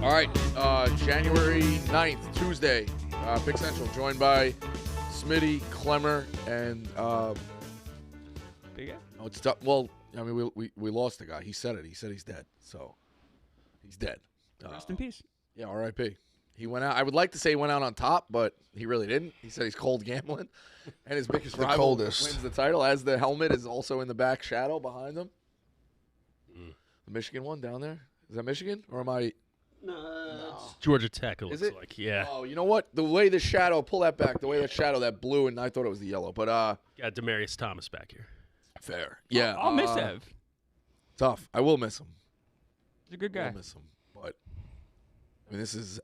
All right, January 9th, Tuesday, Big Central, joined by Smitty, Clemmer, and Big Ed? no, it's tough. Well, I mean, we lost the guy. He said it. He said he's dead. So he's dead. Rest in peace. Yeah, R.I.P. He went out. I would like to say he went out on top, but he really didn't. He said he's cold gambling, and his biggest rival wins the title, as the helmet is also in the back shadow behind him. The Michigan one down there. Is that Michigan, or am I? No. It's Georgia Tech, it looks like. Yeah. Oh, you know what? The way the shadow, pull that back, the way that shadow, that blue, and I thought it was the yellow. But got Demarius Thomas back here. Fair. Yeah. I'll miss Ev. Tough. I will miss him. He's a good guy. I'll miss him. But I mean, this is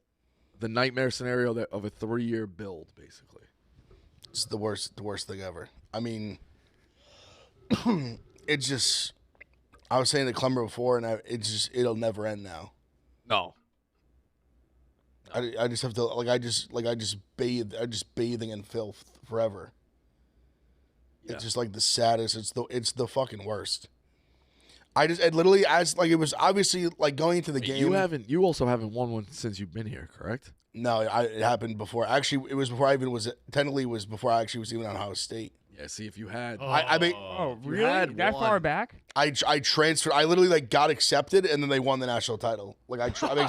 the nightmare scenario of a 3-year build, basically. It's the worst thing ever. I mean, it's just. I was saying to Clemmer before, and it'll never end now. No. I just have to I just bathing in filth forever. Yeah. It's just like the saddest. It's the fucking worst. It literally, as like, it was obviously like going into the game. You also haven't won one since you've been here, correct? No, it happened before. Actually, it was before I even was. Technically, it was before I actually was even on Ohio State. Yeah. See, if you had, Really? That far back? I transferred. I literally got accepted, and then they won the national title. Like I transferred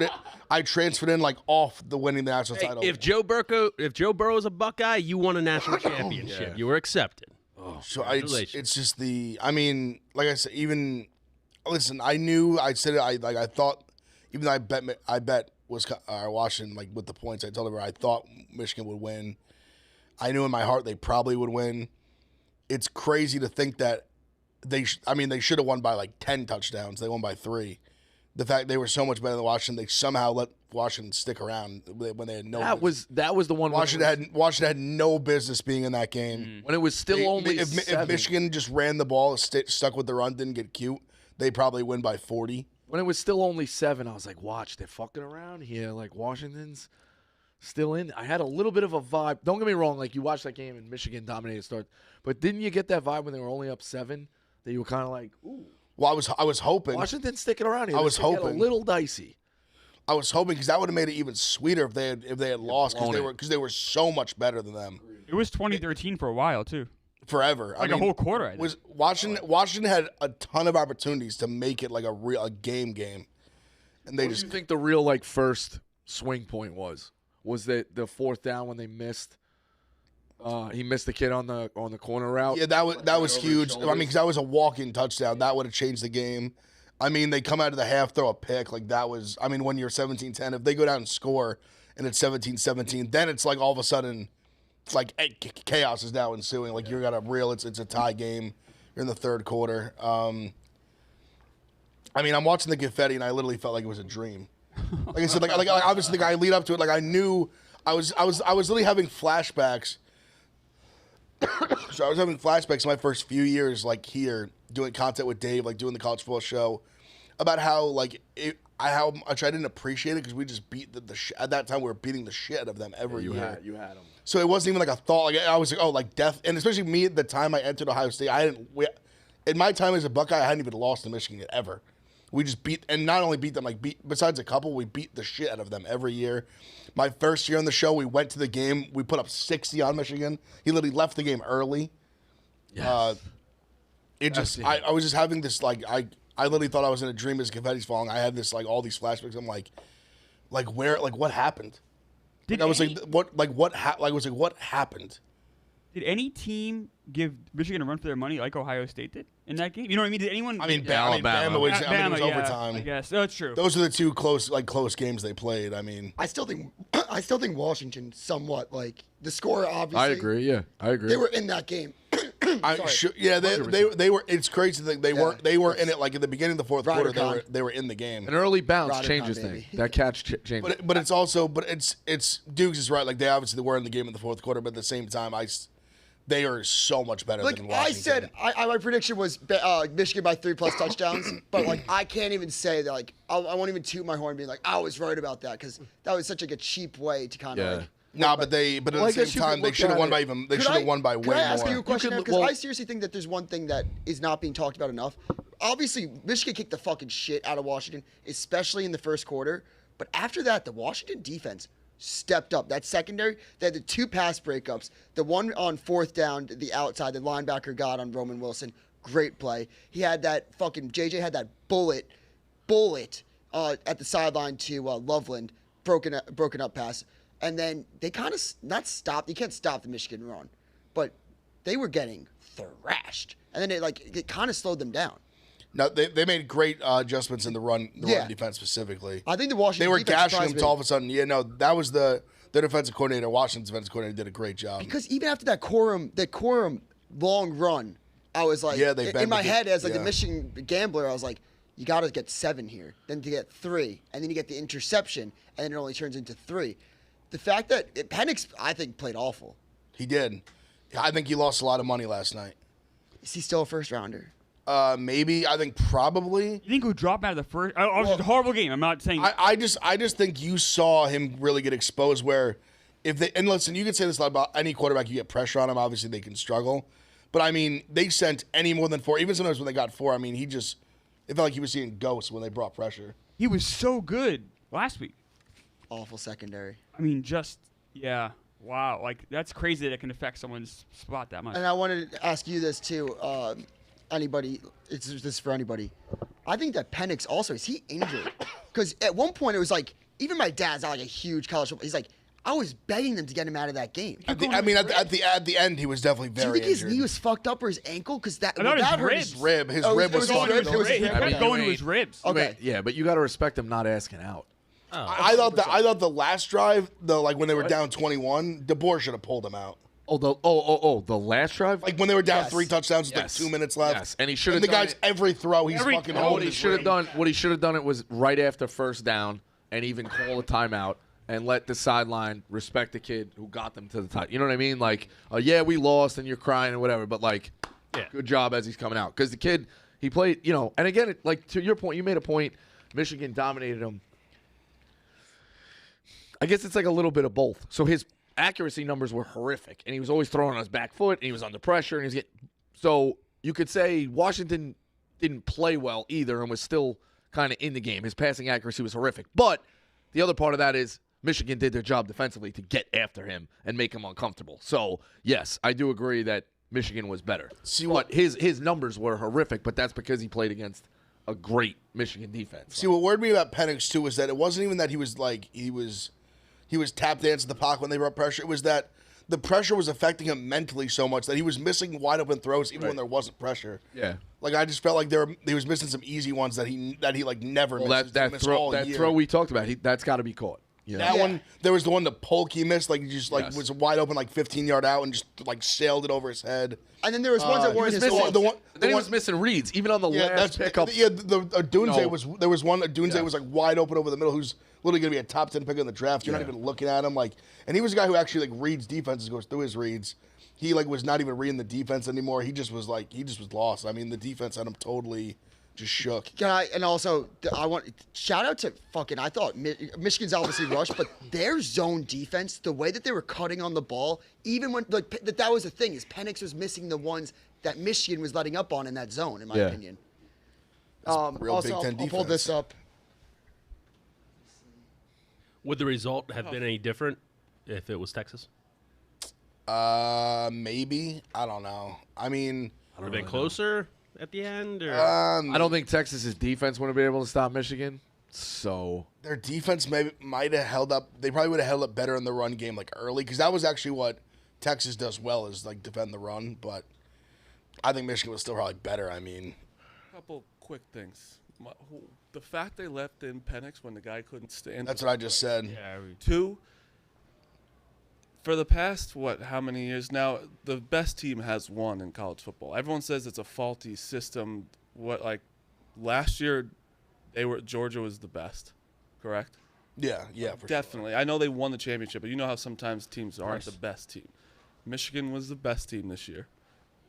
it. I transferred in off the winning the national title. If Joe Burrow is a Buckeye, you won a national championship. Yeah. You were accepted. So it's just the. I mean, like I said, even listen. I knew. I said it. I thought. Even though I bet Washington with the points. I told her I thought Michigan would win. I knew in my heart they probably would win. It's crazy to think that they should have won by 10 touchdowns. They won by 3. The fact they were so much better than Washington, they somehow let Washington stick around when they had no. That was the one. Washington had no business being in that game. When it was still only if Michigan just ran the ball, stuck with the run, didn't get cute, they probably win by 40. When it was still only 7, I was like, watch, they're fucking around here. Washington's still in. I had a little bit of a vibe. Don't get me wrong. You watched that game and Michigan dominated start. But didn't you get that vibe when they were only up 7? That you were kind of like, ooh. Well, I was hoping. Washington's sticking around here. I was hoping. A little dicey. I was hoping because that would have made it even sweeter if they had lost because they were so much better than them. It was 2013 for a while, too. Forever. A whole quarter, I think. Washington had a ton of opportunities to make it a game. And they What do you think the real first swing point was? Was that the 4th down when they missed? He missed the kid on the corner route. Yeah, that was huge. I mean, because that was a walk-in touchdown. That would have changed the game. I mean, they come out of the half, throw a pick. That was. I mean, when you're 17-10, if they go down and score and it's 17-17, then it's all of a sudden, it's chaos is now ensuing. You got a real. It's a tie game. You're in the 3rd quarter. I mean, I'm watching the confetti, and I literally felt like it was a dream. Like I said, obviously, I lead up to it. I knew I was literally having flashbacks. So I was having flashbacks in my first few years, here doing content with Dave, doing the college football show, about how how much I didn't appreciate it because we just beat at that time we were beating the shit of them every year. You had them. So it wasn't even a thought. I was death, and especially me at the time I entered Ohio State, in my time as a Buckeye, I hadn't even lost to Michigan yet, ever. We just beat, and not only beat them, besides a couple, we beat the shit out of them every year. My first year on the show, we went to the game. We put up 60 on Michigan. He literally left the game early. Yes. I was just having this, I literally thought I was in a dream as confetti's falling. I had this, all these flashbacks. I'm what happened? What happened? Did any team give Michigan a run for their money like Ohio State did in that game? You know what I mean? Did anyone? I mean, Bama was overtime. I guess that's true. Those are the two close games they played. I mean, I still think Washington somewhat the score. Obviously, I agree. Yeah, I agree. They were in that game. They were. It's crazy to think they were in it at the beginning of the 4th quarter. They were in the game. An early bounce changes things. That catch changes. But it's also it's Dukes is right. They obviously were in the game in the 4th quarter, but at the same time, they are so much better than Washington. I said, my prediction was Michigan by 3+ touchdowns, but I can't even say that. I won't even toot my horn being I was right about that because that was such a cheap way to kind of No, but at the same time, they should have won by way more. Could I ask you a question? Because I seriously think that there's one thing that is not being talked about enough. obviously Michigan kicked the fucking shit out of Washington, especially in the first quarter. But after that, the Washington defense stepped up. That secondary, they had the 2 pass breakups. The one on 4th down, the outside, the linebacker got on Roman Wilson. Great play. He had that fucking, JJ had that bullet at the sideline to Loveland, broken up pass. And then they kind of not stopped. You can't stop the Michigan run, but they were getting thrashed. And then it kind of slowed them down. No, they made great adjustments in the run defense specifically. I think the Washington they were defense gashing them to all of a sudden. Yeah, no, that was the defensive coordinator. Washington's defensive coordinator did a great job. Because even after that Corum long run, I was like, in my head as like the Michigan gambler, I was like, you got to get 7 here, then to get 3, and then you get the interception, and then it only turns into 3. The fact that Penix, I think, played awful. He did. I think he lost a lot of money last night. Is he still a first rounder? Maybe. I think probably. You think he'll drop out of the first? It's a horrible game. I'm not saying. I just think you saw him really get exposed. Where if they and listen, you can say this a lot about any quarterback. You get pressure on them. Obviously, they can struggle. But I mean, they sent any more than 4. Even sometimes when they got 4, I mean, it felt like he was seeing ghosts when they brought pressure. He was so good last week. Awful secondary. I mean, wow. Like, that's crazy that it can affect someone's spot that much. And I wanted to ask you this too. This is for anybody. I think that Penix also, is he injured? Because at one point it was like, even my dad's not like a huge college football. He's like, I was begging them to get him out of that game. At the end, he was definitely very injured. Do you think his knee was fucked up or his ankle? Because that hurt his rib. His rib was fucked up. He kept going to his ribs. Okay. Yeah, but you got to respect him not asking out. Oh. I thought the last drive, when they were down 21, DeBoer should have pulled him out. The last drive? Like when they were down 3 touchdowns with like 2 minutes left. Yes, and he should have the guy's every throw he's fucking holding. What he should have done it was right after first down and even call a timeout and let the sideline respect the kid who got them to the title. You know what I mean? Like, we lost and you're crying and whatever, but good job as he's coming out. Because the kid, he played, and again, to your point, you made a point, Michigan dominated him. I guess it's like a little bit of both. So his accuracy numbers were horrific, and he was always throwing on his back foot, and he was under pressure, and so you could say Washington didn't play well either and was still kind of in the game. His passing accuracy was horrific. But the other part of that is Michigan did their job defensively to get after him and make him uncomfortable. So, yes, I do agree that Michigan was better. His numbers were horrific, but that's because he played against a great Michigan defense. See, what worried me about Penix, too, was that it wasn't even that he was tap dancing the pocket when they brought pressure. It was that the pressure was affecting him mentally so much that he was missing wide open throws even when there wasn't pressure. Yeah. Like I just felt like he was missing some easy ones that he never misses. That throw we talked about, that's got to be caught. Yeah. That one, there was the one, the Polk he missed, he just was wide open 15-yard out and just sailed it over his head. And then there was ones that weren't his fault. He was missing reads even on the last pickup. Yeah, there was one Dunze was wide open over the middle who's literally going to be a top 10 pick in the draft. You're not even looking at him and he was a guy who actually reads defenses, goes through his reads. He was not even reading the defense anymore. He just was lost. I mean, the defense had him totally just shook. I want shout out to I thought Michigan's obviously rushed, but their zone defense, the way that they were cutting on the ball, even when that was the thing, is Penix was missing the ones that Michigan was letting up on in that zone, in my opinion. Real Big Ten defense. I'll pull this up. Would the result have been any different if it was Texas? Maybe. I don't know. I mean, would have been closer at the end? Or? I don't think Texas's defense would have been able to stop Michigan. So their defense might have held up. They probably would have held up better in the run game early, because that was actually what Texas does well, is defend the run. But I think Michigan was still probably better. I mean, a couple quick things. The fact they left in Penix when the guy couldn't stand. That's what I just said. Yeah. 2, for the past, how many years now, the best team has won in college football. Everyone says it's a faulty system. Last year, Georgia was the best, correct? Yeah, for definitely. Sure. I know they won the championship, but you know how sometimes teams aren't the best team. Michigan was the best team this year.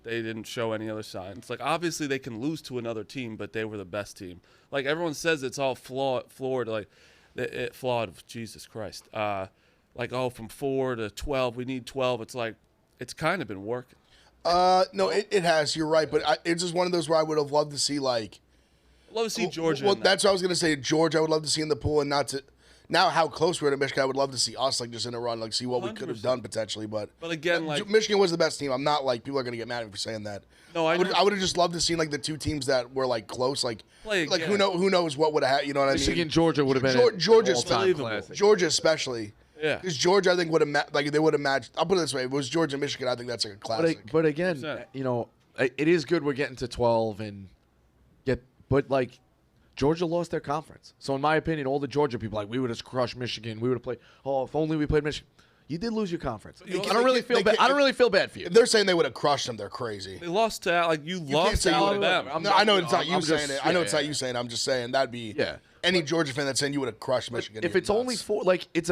They didn't show any other signs. Obviously they can lose to another team, but they were the best team. Everyone says it's all flawed. Flawed. Jesus Christ. From 4 to 12, we need 12. It's kind of been working. No, it has. You're right, but it's just one of those where I would have loved to see Love to see Georgia. Well, that's what I was gonna say. Georgia, I would love to see in the pool, and not to. Now, how close we're to Michigan, I would love to see us like just in a run, like see what we could have done potentially. But again, like Michigan was the best team. I'm not like people are gonna get mad at me for saying that. No, I would have just loved to see like the two teams that were like close, like who knows what would have happened. You know what I mean? Michigan, Georgia would have been Georgia, classic. Georgia especially. Yeah, because Georgia, I think would have they would have matched. I'll put it this way: if it was Georgia, Michigan, I think that's like a classic. But again, you know, it is good we're getting to 12 and but like. Georgia lost their conference. So in my opinion, all the Georgia people we would have crushed Michigan. We would have played. Oh, if only we played Michigan. You did lose your conference. I don't really feel bad. I don't really feel bad for you. If they're saying they would have crushed them, they're crazy. They lost to you lost to Alabama. No, I know it's not you saying it. I know it's not you saying it. I'm just saying that'd be any Georgia fan that's saying you would have crushed Michigan. If it's only 4, it's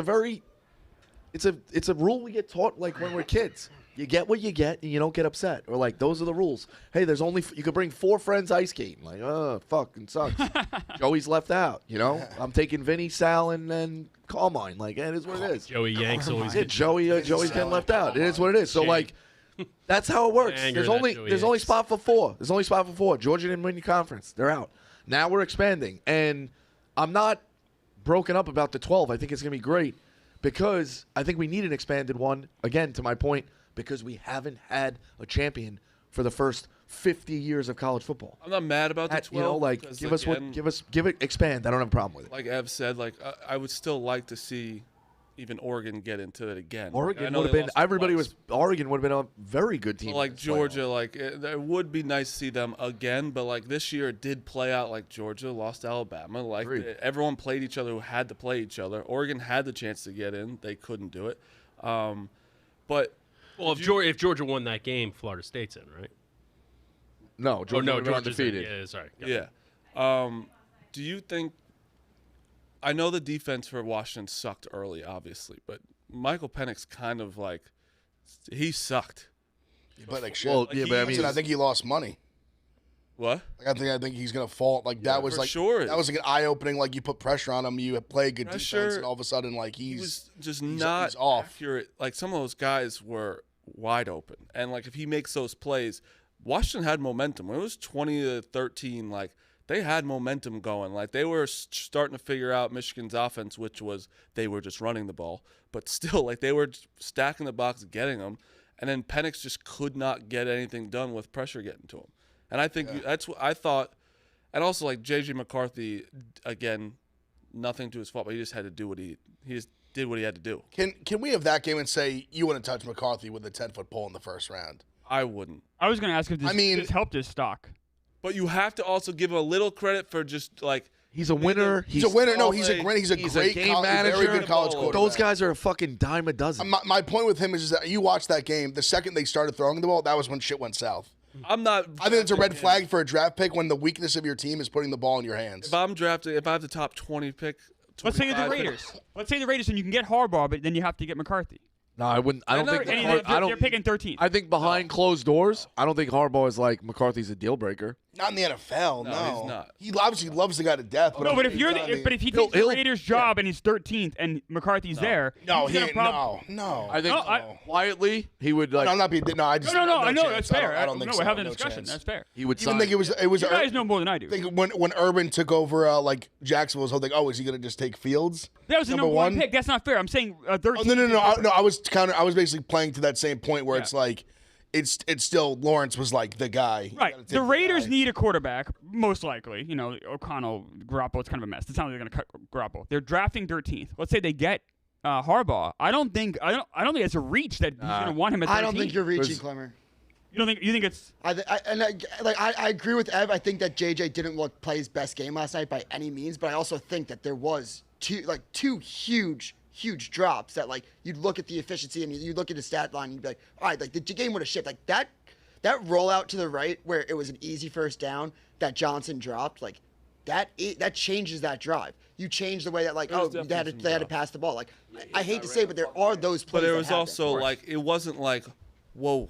a rule we get taught when we're kids. You get what you get, and you don't get upset. Or those are the rules. Hey, there's only you could bring 4 friends ice skating. Fucking sucks. Joey's left out. You know, I'm taking Vinny, Sal, and Carmine. It is what it is. Joey Yanks always. Joey's getting left out. It is what it is. So that's how it works. There's only spot for 4. There's only spot for 4. Georgia didn't win your conference. They're out. Now we're expanding, and I'm not broken up about the 12. I think it's gonna be great because I think we need an expanded one. Again, to my point. Because we haven't had a champion for the first 50 years of college football. I'm not mad about the 12. Give it expand. I don't have a problem with it. Like Ev said, I would still like to see even Oregon get into it again. Oregon would have been. Oregon would have been a very good team. Like Georgia, it would be nice to see them again. But this year it did play out like Georgia lost to Alabama. Everyone played each other who had to play each other. Oregon had the chance to get in, they couldn't do it. But. Well, if Georgia won that game, Florida State's in, right? No, Georgia's undefeated. Yeah, sorry. Yeah. Do you think? I know the defense for Washington sucked early, obviously, but Michael Penix kind of he sucked. But shit. Well, but I think he lost money. What? I think he's gonna fall. That was sure. That was an eye opening. You put pressure on him, you play good defense, and all of a sudden he was just not accurate. Some of those guys were wide open, and if he makes those plays, Washington had momentum. When it was 20-13, they had momentum going. They were starting to figure out Michigan's offense, which was they were just running the ball, but still they were stacking the box, getting them, and then Penix just could not get anything done with pressure getting to him. And I think that's what I thought. And also, J.J. McCarthy, again, nothing to his fault, but he just had to do what he just did what he had to do. Can we have that game and say you wouldn't touch McCarthy with a 10-foot pole in the first round? I wouldn't. I was going to ask if this helped his stock. But you have to also give him a little credit for just he's a winner. He's a winner. No, he's a great game manager. Very good college quarterback. Those guys are a fucking dime a dozen. My point with him is that you watch that game. The second they started throwing the ball, that was when shit went south. I think it's a red flag for a draft pick when the weakness of your team is putting the ball in your hands. If I'm drafting, if I have the top 20 pick, let's say the Raiders. Let's say the Raiders, and you can get Harbaugh, but then you have to get McCarthy. No, I wouldn't. I don't think. They're picking 13th. I think behind closed doors, I don't think Harbaugh is McCarthy's a deal breaker. Not in the NFL. No, he's not. He obviously loves the guy to death. But if he takes the Raiders' job and he's 13th and McCarthy's there, no. I think quietly he would I'm not being. No, I just. No. I know that's fair. I don't think so. We're having a discussion. That's fair. He would. Even think it was. You guys know more than I do. I think when Urban took over, Jacksonville's whole thing. Oh, is he going to just take Fields? That was the number one pick. That's not fair. I'm saying 13th. No. I was basically playing to that same point where it's it's still Lawrence was the guy. Right. The Raiders need a quarterback, most likely. O'Connell, Garoppolo's kind of a mess. It sounds like they're going to cut Garoppolo. They're drafting 13th. Let's say they get Harbaugh. I don't think it's a reach that he's going to want him at 13th. I don't think you're reaching, Clemmer. You think it's? I agree with Ev. I think that JJ didn't play his best game last night by any means, but I also think that there was two huge drops that you'd look at the efficiency and you'd look at the stat line and you'd be like, all right, the game would have shifted. That rollout to the right where it was an easy first down that Johnson dropped, that changes that drive. You change the way that they had to pass the ball. I hate to say it, but there are those plays. But it was also it wasn't whoa.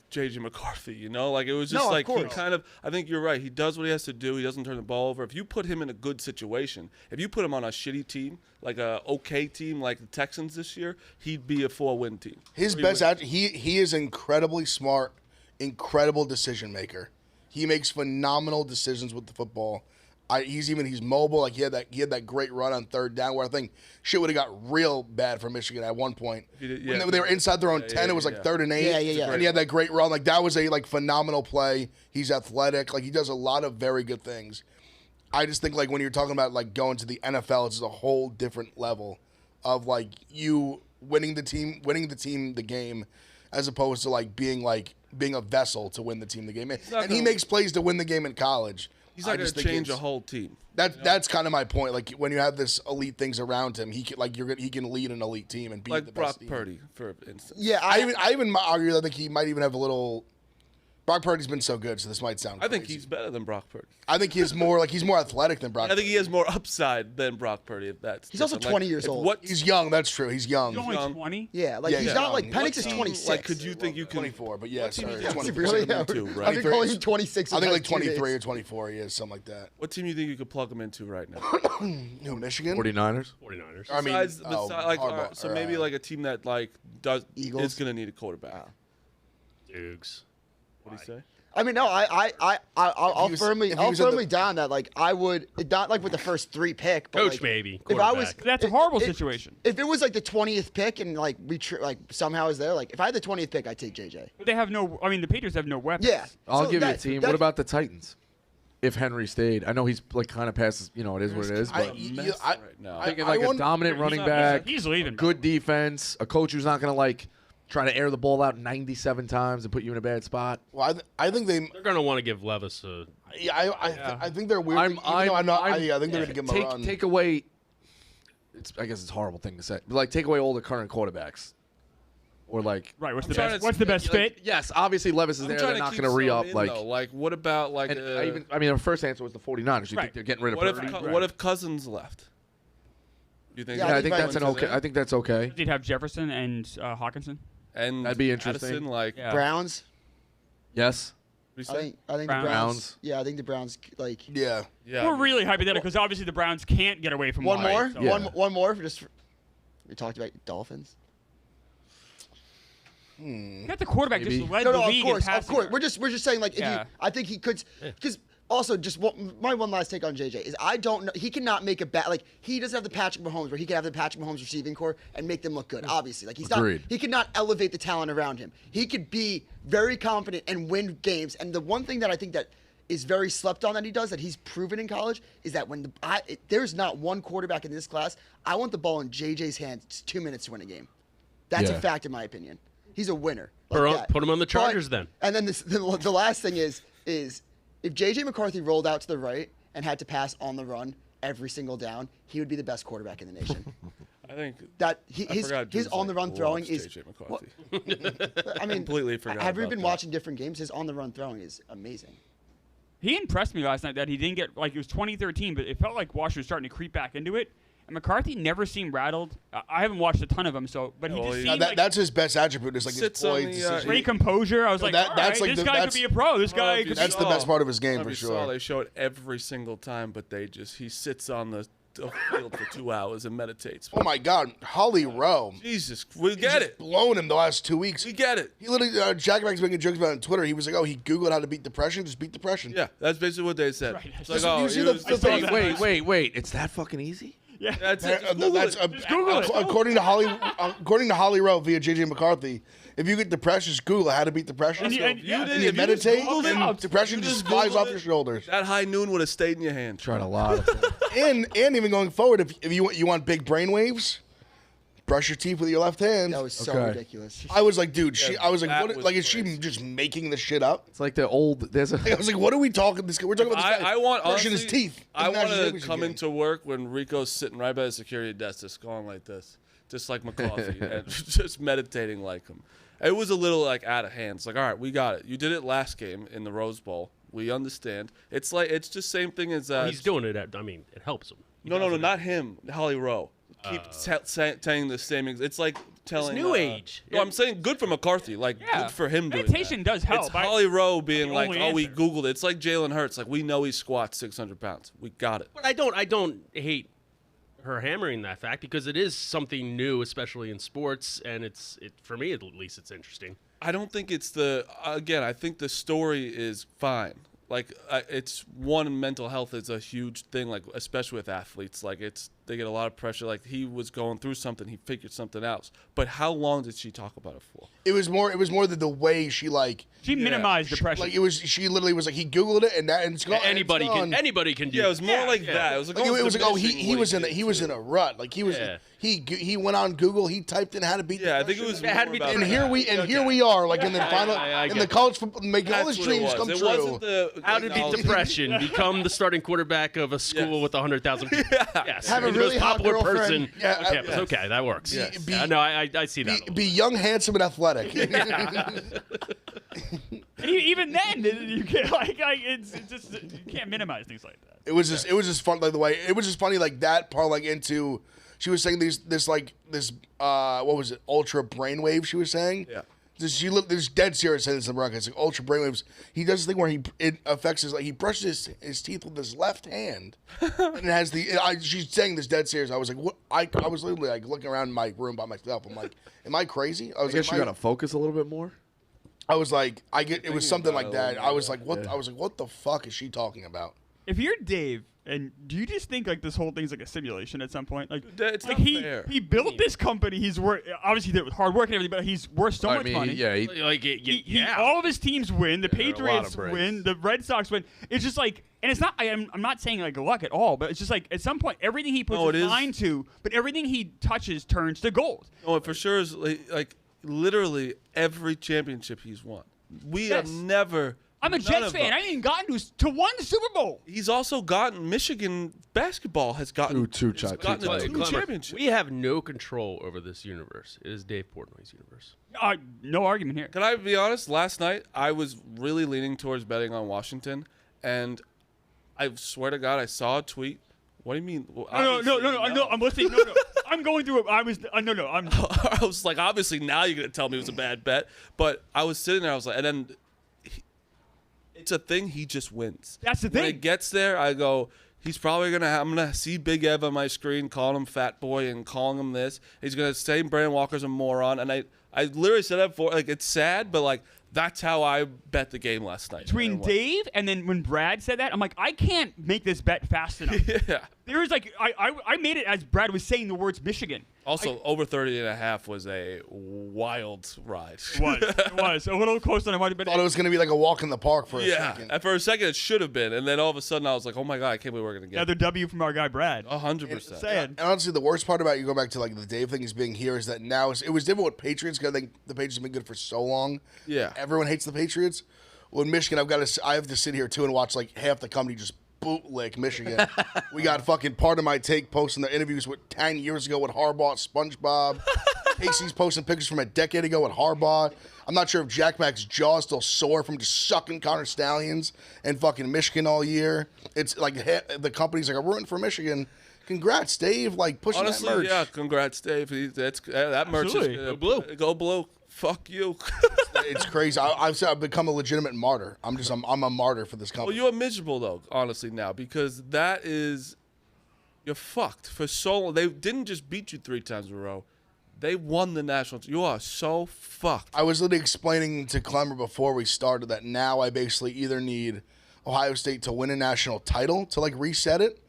J.J. McCarthy, it was just he kind of. I think you're right. He does what he has to do. He doesn't turn the ball over. If you put him in a good situation, if you put him on a shitty team, a okay team like the Texans this year, he'd be a 4-win team. His best he is incredibly smart, incredible decision maker. He makes phenomenal decisions with the football. He's mobile. Like he had that great run on third down where I think shit would have got real bad for Michigan at one point. When they were inside their own 10, it was like 3rd and 8. Yeah. And he had that great run. Like that was a phenomenal play. He's athletic. Like he does a lot of very good things. I just think like when you're talking about like going to the NFL, it's just a whole different level of like you winning the game, as opposed to like being a vessel to win the team the game. And he makes plays to win the game in college. He's not going to change a whole team. That's kind of my point. Like when you have this elite things around him, he can lead an elite team and beat like the best Brock team. Purdy, for instance. Yeah, I even argue that I think he might even have a little. Brock Purdy's been so good, so this might sound. I think crazy. he's better than Brock Purdy. I think he's more athletic than Brock. I think he has more upside than Brock Purdy. If that's He's also 20 years old. He's young. That's true. He's young. He's only 20. Yeah, like he's not like Penix is 26. Like, could you think you could 24? But yeah, sorry, team you 24. Really? Plug him into, right? I've been calling him 26. I think like for 2 days. 23 or 24. He is something like that. What team do you think you could plug him into right now? Michigan. 49ers. 49ers. I mean, Besides, like, Harbaugh, so maybe like a team that like is Eagles? going to need a quarterback. Dukes. What do you say? I mean, no, I'll firmly down that. Like, I would not like with the first 3 pick, but Coach like, maybe. If I was, That's a horrible situation. If it was like the 20th pick and like somehow is there, like if I had the 20th pick, I'd take JJ. But they have no. I mean, the Patriots have no weapons. Yeah, I'll so give you a that- team. that- What about the Titans? If Henry stayed, I know he's like kind of past. It is what it is. But Right now. thinking like a dominant running not- back, he's leaving. good defense, a coach who's not going to like try to air the ball out 97 times and put you in a bad spot. Well, I think They're going to want to give Levis a. Yeah, I think they're weird. I think they're going to give him a run. Take away. I guess it's a horrible thing to say, but like take away all the current quarterbacks, or like Right. What's I'm the trying best? to What's the best like, fit? yes, obviously Levis is I'm there. trying They're to not keep going to re-up. some in, though. Like what about like? our first answer was the 49ers. You Right. think they're getting rid of what Purdy? if what if Cousins left? You think? Yeah, Yeah, I I think think that's an Cousins okay. in? I think that's okay. You'd have Jefferson and Hawkinson. And That'd be interesting. Addison, like, Yeah. Browns. Yes. what do I you say? think the Browns. Browns. Yeah, I think the Browns like Yeah. Yeah. We're really hypothetical because obviously the Browns can't get away from one Lyle, more. so- Yeah. One more. We talked about Dolphins. You got the quarterback Maybe. just led No, the of league in course. passing. We're just saying like if Yeah. I think he could because also just my one last take on JJ is I don't know he cannot make a bad like he doesn't have the Patrick Mahomes where he can have the Patrick Mahomes receiving core and make them look good. Obviously, like Agreed. he cannot elevate the talent around him. He could be very confident and win games. And the one thing that I think that is very slept on that he does that he's proven in college is that when there's not one quarterback in this class, I want the ball in JJ's hands 2 minutes to win a game. That's Yeah. a fact in my opinion. He's a winner. Put him on the Chargers then. And then the last thing is if J.J. McCarthy rolled out to the right and had to pass on the run every single down, he would be the best quarterback in the nation. I think That I forgot his dudes, on the run like, throwing loves is. J.J. What- McCarthy. I mean, Completely forgot Have you about been that. watching different games? His on the run throwing is amazing. He impressed me last night that he didn't get like it was 2013, but it felt like Washington was starting to creep back into it. And McCarthy never seemed rattled. I haven't watched a ton of him, but he well, just he- seemed like That's his best attribute. Is like his Sits on poise. the, decision. great composure. I was like, that- all that's right, like this the- guy could that's- be a pro. This guy if could you be. That's the best part of his game If for you sure. saw, they show it every single time, but he sits on the field for 2 hours and meditates. Oh my God, Holly Rowe. Jesus, we He's get just it. blown him the last 2 weeks. We get it. He literally, Jack Mack's making jokes about it on Twitter. He was like, "Oh, he Googled how to beat depression. Just beat depression." Yeah, that's basically what they said. Right. It's Just- like, you oh, see he the- was- the thing- Wait. It's that fucking easy? Yeah. That's it. Just Google That's it. Google it. according to Holly Rowe via JJ McCarthy. If you get depression, just Google how to beat depression. And you- and- yeah, and and you if you just meditate, Googled it, and depression you just just flies Googled off it, your shoulders. That high noon would have stayed in your hand. Tried a lot of things. And even going forward, if you want big brain waves, brush your teeth with your left hand. That was so Okay. ridiculous. I was like, dude, I was like, that what? was Like, is she crazy. just making this shit up? It's like the old. There's a. I was like, what are we talking? We're talking about this guy I want brushing honestly, his teeth. I Isn't that want just to what you come get? into work when Rico's sitting right by the security desk, just going like this, just like McCarthy, and just meditating like him. It was a little like out of hand. It's like, all right, we got it. You did it last game in the Rose Bowl. We understand. It's like it's just same thing as He's doing it. It helps him. no, not him. Holly Rowe. Keep saying the same. It's like telling new age. No, I'm saying good for McCarthy. Like Yeah. good for him. Doing Meditation that. does help. It's Holly Rowe being the like, only oh, we answer. Googled it. It's like Jalen Hurts. Like we know he squats 600 pounds. We got it. But I don't hate her hammering that fact because it is something new, especially in sports, and for me at least it's interesting. I don't think it's I think the story is fine. Like it's one, mental health is a huge thing. Like especially with athletes, like they get a lot of pressure. Like he was going through something, he figured something out. But how long did she talk about it for? It was more the way she minimized depression. Like she literally was like he Googled it and it's gone. Anybody can do. Yeah, it was more like that. It was like, it was like he was in a rut. Like he was he went on Google, he typed in how to beat. Yeah, I think it was. Had to be about and that. here we are, like in the final in the college football, making all That's his what it dreams was. come It true. wasn't the How to beat acknowledgement. depression, become the starting quarterback of a school with 100,000 people. Yes. Have a Be the really most hot popular girlfriend. person Yeah, on campus. Okay, that works. Yes. No, I see that. Be young, handsome, and athletic. And even then, you can't it's just you can't minimize things like that. It was just fun, like the way it was just funny, like that part, like into. She was saying this what was it, ultra brainwave? She was saying, Yeah. There's dead serious in the broadcast. Like ultra brainwaves. He does this thing where it affects he brushes his teeth with his left hand, and it has she's saying this dead serious. I was like, what? I was literally like looking around in my room by myself. I'm like, am I crazy? I guess you gotta focus a little bit more. I was like, it was something like about that. it I was like, what? I was like, what the fuck is she talking about? If you're Dave, and do you just think like this whole thing's like a simulation at some point? Like, It's like not he fair. he built this company. He's worth obviously he did it with hard work and everything, but he's worth so much money. All of his teams win. The there are a lot Patriots of breaks. win. The Red Sox win. It's just like, and it's not. I'm not saying like luck at all, but it's just like at some point everything he puts his mind to, but everything he touches turns to gold. No, it for sure is like literally every championship he's won. We Yes. have never. I'm a none Jets of fan. them. I ain't even gotten to one Super Bowl. He's also gotten Michigan basketball has gotten Two gotten to two Clemmer, championships. we have no control over this universe. It is Dave Portnoy's universe. No argument here. Can I be honest? Last night I was really leaning towards betting on Washington, and I swear to God I saw a tweet. What do you mean? Well, No. I'm listening. No. I'm going through it. I'm. I was like, obviously now you're gonna tell me it was a bad bet, but I was sitting there. I was like, and then it's a thing. He just wins. That's the When thing. it gets there, I go. He's probably gonna. I'm gonna see Big Ev on my screen, calling him fat boy and calling him this. He's gonna say Brandon Walker's a moron, and I literally said that before. Like it's sad, but like that's how I bet the game last night. Between Dave and then when Brad said that, I'm like, I can't make this bet fast enough. Yeah. There was like, I made it as Brad was saying the words Michigan. Also, over 30.5 was a wild ride. It was a little closer than I wanted, but Thought it was gonna be like a walk in the park for a Yeah, second. and for a second it should have been, and then all of a sudden I was like, "Oh my god, I can't believe we're gonna get another W from our guy Brad. 100%." Sad. And honestly, the worst part about you go back to like the Dave thing is being here is that now it was different with Patriots because I think the Patriots have been good for so long. Yeah. Everyone hates the Patriots. Well, in Michigan, I have to sit here too and watch like half the company just bootlick Michigan. We got fucking Part of My Take posting their interviews with 10 years ago with Harbaugh, SpongeBob. Casey's posting pictures from a decade ago with Harbaugh. I'm not sure if Jack Mack's jaw is still sore from just sucking Connor Stallions and fucking Michigan all year. It's like the company's like, I'm rooting for Michigan. Congrats, Dave. Like pushing Honestly, that merch. yeah, congrats, Dave. That merch Absolutely. is Go blue. Go blue. Fuck you. It's crazy. I've become a legitimate martyr. I'm a martyr for this Well, company. you're miserable though, honestly now, because you're fucked for so long. They didn't just beat you 3 times in a row. They won the national. You are so fucked. I was literally explaining to Clemmer before we started that now I basically either need Ohio State to win a national title to like reset it,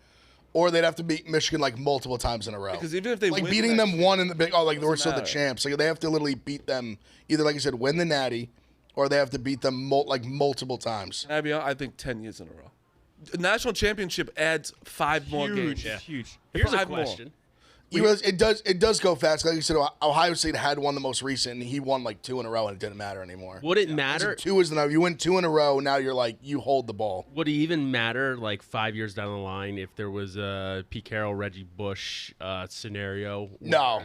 or they'd have to beat Michigan like multiple times in a row. Because even if they like win beating them next one in the big, they were still the matter. champs. Like they have to literally beat them either, like I said, win the Natty, or they have to beat them multiple times. I mean, I think 10 years in a row. The national championship adds 5 more games. Huge. Here's a 5 more. question. It does go fast. Like you said, Ohio State had won the most recent, and he won like 2 in a row, and it didn't matter anymore. Would it matter? 2 is the number. You win 2 in a row. Now you're like you hold the ball. Would it even matter, like 5 years down the line, if there was a Pete Carroll, Reggie Bush scenario? No.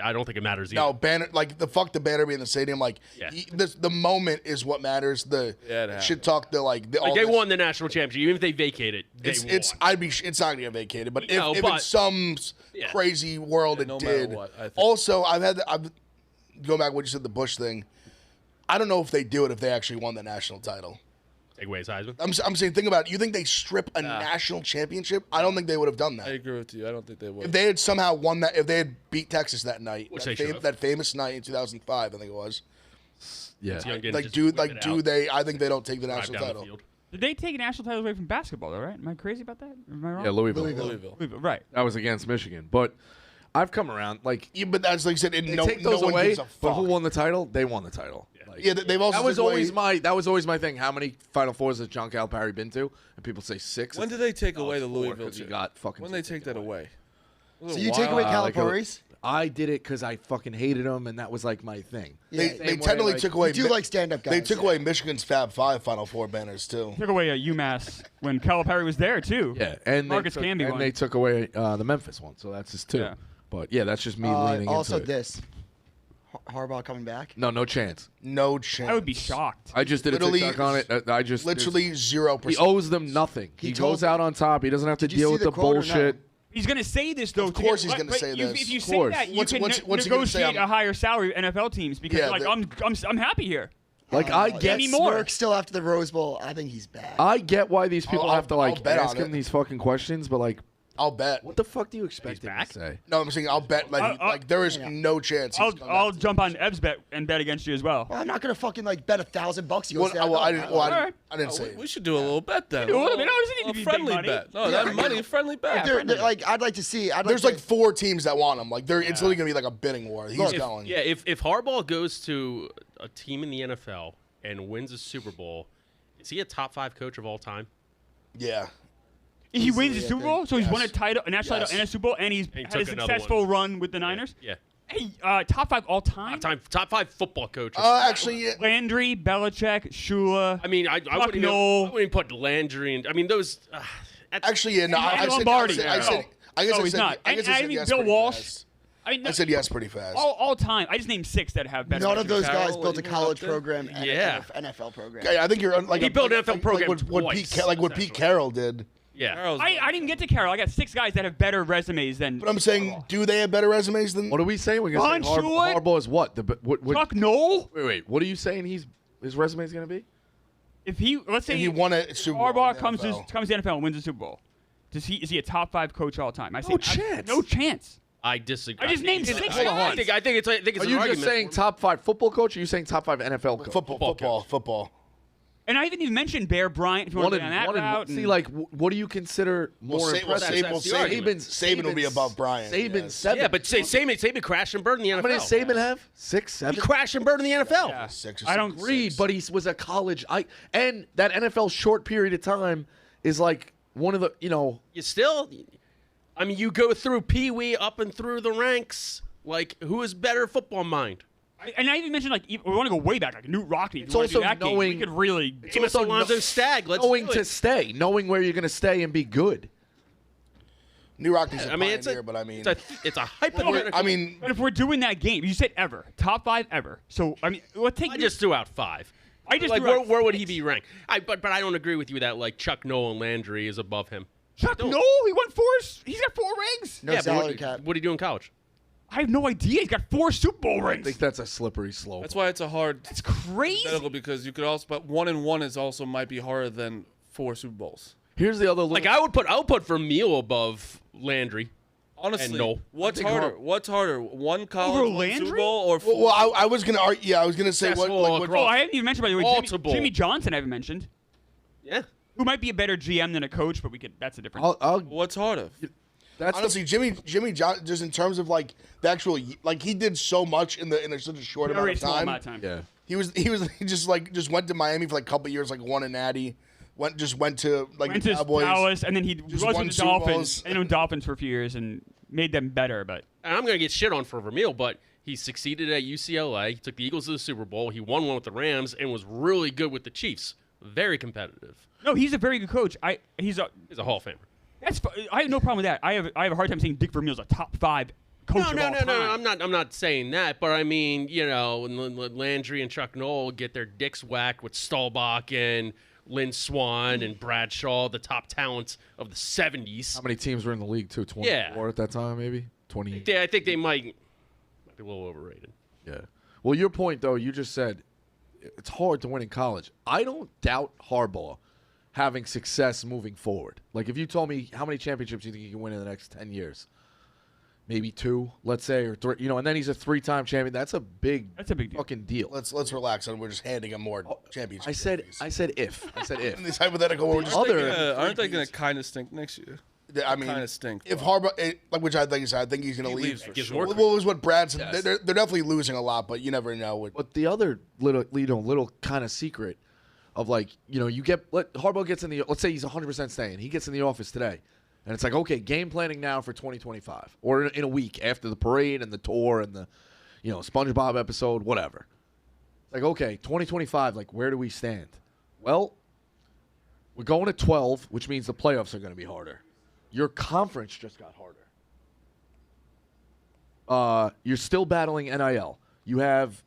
I don't think it matters either. No, banner the banner being in the stadium. Like Yeah. the moment is what matters. The Yeah, it happens. shit talk. They won the national championship. Even if they vacate it, they won. It's not gonna get vacated. But if No, in but- some Yeah. crazy world it no matter did. what, I think. Also, I've going back to what you said, the Bush thing. I don't know if they do it if they actually won the national title. Take away his Heisman. I'm saying, think about it. You think they strip a national championship? I don't think they would have done I that. agree with you. I don't think they would. If they had somehow won that, if they had beat Texas that night, Which they should've. that famous night in 2005, I think it was. Yeah. Young didn't Like, just do whip it out, they? I think they don't take the drive national down the title. field. Did they take national titles away from basketball, though, right? Am I crazy about that? Am I wrong? Yeah, Louisville. Right. That was against Michigan. But I've come around. Like, Yeah, but that's like I said, they no, take no those one away, gives a fuck. but who won the title? They won the title. Like, Yeah, they've also that was took always away- my thing. How many Final Fours has John Calipari been to? And people say 6. When did they take away the 4 Louisville? 'cause he chip? got fucking. When they take that away? So you take away like Calipari's? I did it because I fucking hated him, and that was like my thing. They Yeah, technically took away. You do like stand-up guys. They took away Michigan's Fab Five Final Four banners too. Took away a UMass when Calipari was there, too. Yeah, and Marcus Camby won. they took away the Memphis one, so that's his 2. Yeah. But yeah, that's just me leaning also into it. this. Harbaugh coming back? No chance. No chance. I would be shocked. I just did Literally- a TikTok on it. I just Literally 0%. He owes them nothing. He told goes me- out on top. He doesn't have to Did you deal see with the the quote or no? bullshit. He's going to say this, though. Of course he's gonna say this. If you Of say course. that, you What's- can what's he gonna say? negotiate a higher salary with NFL teams because, Yeah, like, the- I'm happy here. Like I That get me more. smirk still after the Rose Bowl, I think he's bad. I get why these people I'll- have to I'll like bet ask on him it. these fucking questions, but like, I'll bet. what the fuck do you expect him back? to say? No, I'm saying I'll bet. Like there is no chance. He's coming I'll back. jump on Ev's bet and bet against you as well. Well, I'm not gonna fucking like bet $1,000 he goes Well, down. I didn't. Well, Alright. I didn't say. We should do a little bet then. do a little bit. No, it doesn't need to be big friendly money. bet. No, Yeah, that money, friendly bet. They're, like, I'd like to see. There's like 4 teams that want him. Like it's literally gonna be like a bidding war. He's Look, going. If Harbaugh goes to a team in the NFL and wins a Super Bowl, is he a top 5 coach of all time? Yeah. He wins the Easily, I Super Bowl, think. so he's won a Yes. title, a national Yes. title, and a Super Bowl, and he's he had took a another successful run with the Niners. Yeah. Hey, top 5 all time. Top 5 football coaches. Actually, yeah. Landry, Belichick, Shula. I mean, I wouldn't Noel. even put Landry in. I mean, those. Actually, yeah. No, And I said. Lombardi. I guess No. I No, he's said. not. I guess And I I said mean, yes Bill pretty Walsh. fast. I mean, I said yes pretty fast. all time. I just named 6 that have better. None of those guys Carroll, built a even college up there? program and Yeah. an NFL program. Yeah, I think you're like He built an NFL program what twice, Pete essentially. Carroll did. Yeah. Carroll's I didn't get to Carroll. I got 6 guys that have better resumes than But I'm saying, do they have better resumes than? What are we saying? We're Ron gonna say Shula? Harbaugh is what? What? Chuck Noll. Wait. What are you saying? His resume is gonna be? If he, let's say And he won a Super Bowl. Harbaugh in the comes to NFL. the NFL and wins the Super Bowl, is he a top 5 coach all time? I say No chance. No chance. I disagree. I just named 6 I guys. think it's Are an you argument. just saying top 5 football coach? Or are you saying top 5 NFL coach? Football. And I haven't even mentioned Bear Bryant. If you want to go down that route. See, and- like, what do you consider more impressive? Saban would be above Bryant. Saban yes. 7. Yeah, but Saban crashed and burned in the NFL. How many does Saban have? 6, 7. He crashed and burned in the NFL. Yeah. 6 or I don't 6. Agreed, but he was a college. And that NFL short period of time is like one of the, You still, I mean, you go through Pee Wee up and through the ranks. Like, who is better football mind? and I even mentioned like we want to go way back, like Newt Rockne. It's also knowing- we could really. Jameis Alonzo Stagg. Let's knowing do to it. stay, knowing where you're going to stay and be good. New Rockney's a I mean, it's pioneer, a, but I mean, it's a hypothetical. I mean, But if we're doing that game, you said ever top 5 ever. So I mean, let's take. I just threw out 5. I just Like, threw out where would he 6. be ranked? But I don't agree with you that like Chuck Noll and Landry is above him. Chuck Don't- Noll, he won 4. He's got 4 rings. No Yeah, but salary what, cap. what did he do in college? I have no idea. He's got 4 Super Bowl I rings. think that's a slippery slope. That's why it's a hard It's crazy. hypothetical because you could also, but 1-1 is also might be harder than 4 Super Bowls. Here's the other little, Like I would put Vermeil above Landry. Honestly, no. what's I think harder? Har- What's harder? One college, Over one Super Landry? Bowl, or 4? well, I was gonna argue. Yeah, I was gonna say what. Successful Like, what across- Oh, I haven't even mentioned by the way. Multiple. Jimmy Johnson, I haven't mentioned. Yeah. Who might be a better GM than a coach, but we could. That's a different. What's harder? that's honestly, Jimmy John, just in terms of like the actual, like he did so much in such a short amount very of small time. amount of time. yeah. He just went to Miami for like a couple years, like won a natty, went to like Went the to Cowboys. Dallas, and then he was won with the Super Dolphins. Bowls. And then Dolphins for a few years and made them better. But And I'm going to get shit on for Vermeil, but he succeeded at UCLA. He took the Eagles to the Super Bowl. He won one with the Rams and was really good with the Chiefs. Very competitive. no, he's a very good coach. He's a. He's a Hall of Famer. I have no problem with that. I have a hard time saying Dick Vermeil's a top 5 coach of all time. No. I'm not saying that, but I mean, Landry and Chuck Noll get their dicks whacked with Staubach and Lynn Swann and Bradshaw, the top talents of the 70s. How many teams were in the league too? 24 Yeah. at that time, maybe 20. I think they might be a little overrated. Yeah. Well, your point though, you just said it's hard to win in college. I don't doubt Harbaugh having success moving forward. Like if you told me how many championships you think he can win in the next 10 years, maybe 2, let's say, or 3. And then he's a 3-time champion. That's a big deal. Fucking deal. Let's relax on. We're just handing him more championships. I said if. In this hypothetical, we're just aren't they going to kind of stink next year? I mean, kind of stink. If Harbaugh, which I think he's going to leave. For sure. What was what Brad said? Yes. They're definitely losing a lot, but you never know. But the other little kind of secret of Harbaugh gets in the, let's say he's 100% staying. He gets in the office today, and it's like, okay, game planning now for 2025, or in a week after the parade and the tour and the, SpongeBob episode, whatever. It's like, okay, 2025, like, where do we stand? Well, we're going to 12, which means the playoffs are going to be harder. Your conference just got harder. You're still battling NIL. You have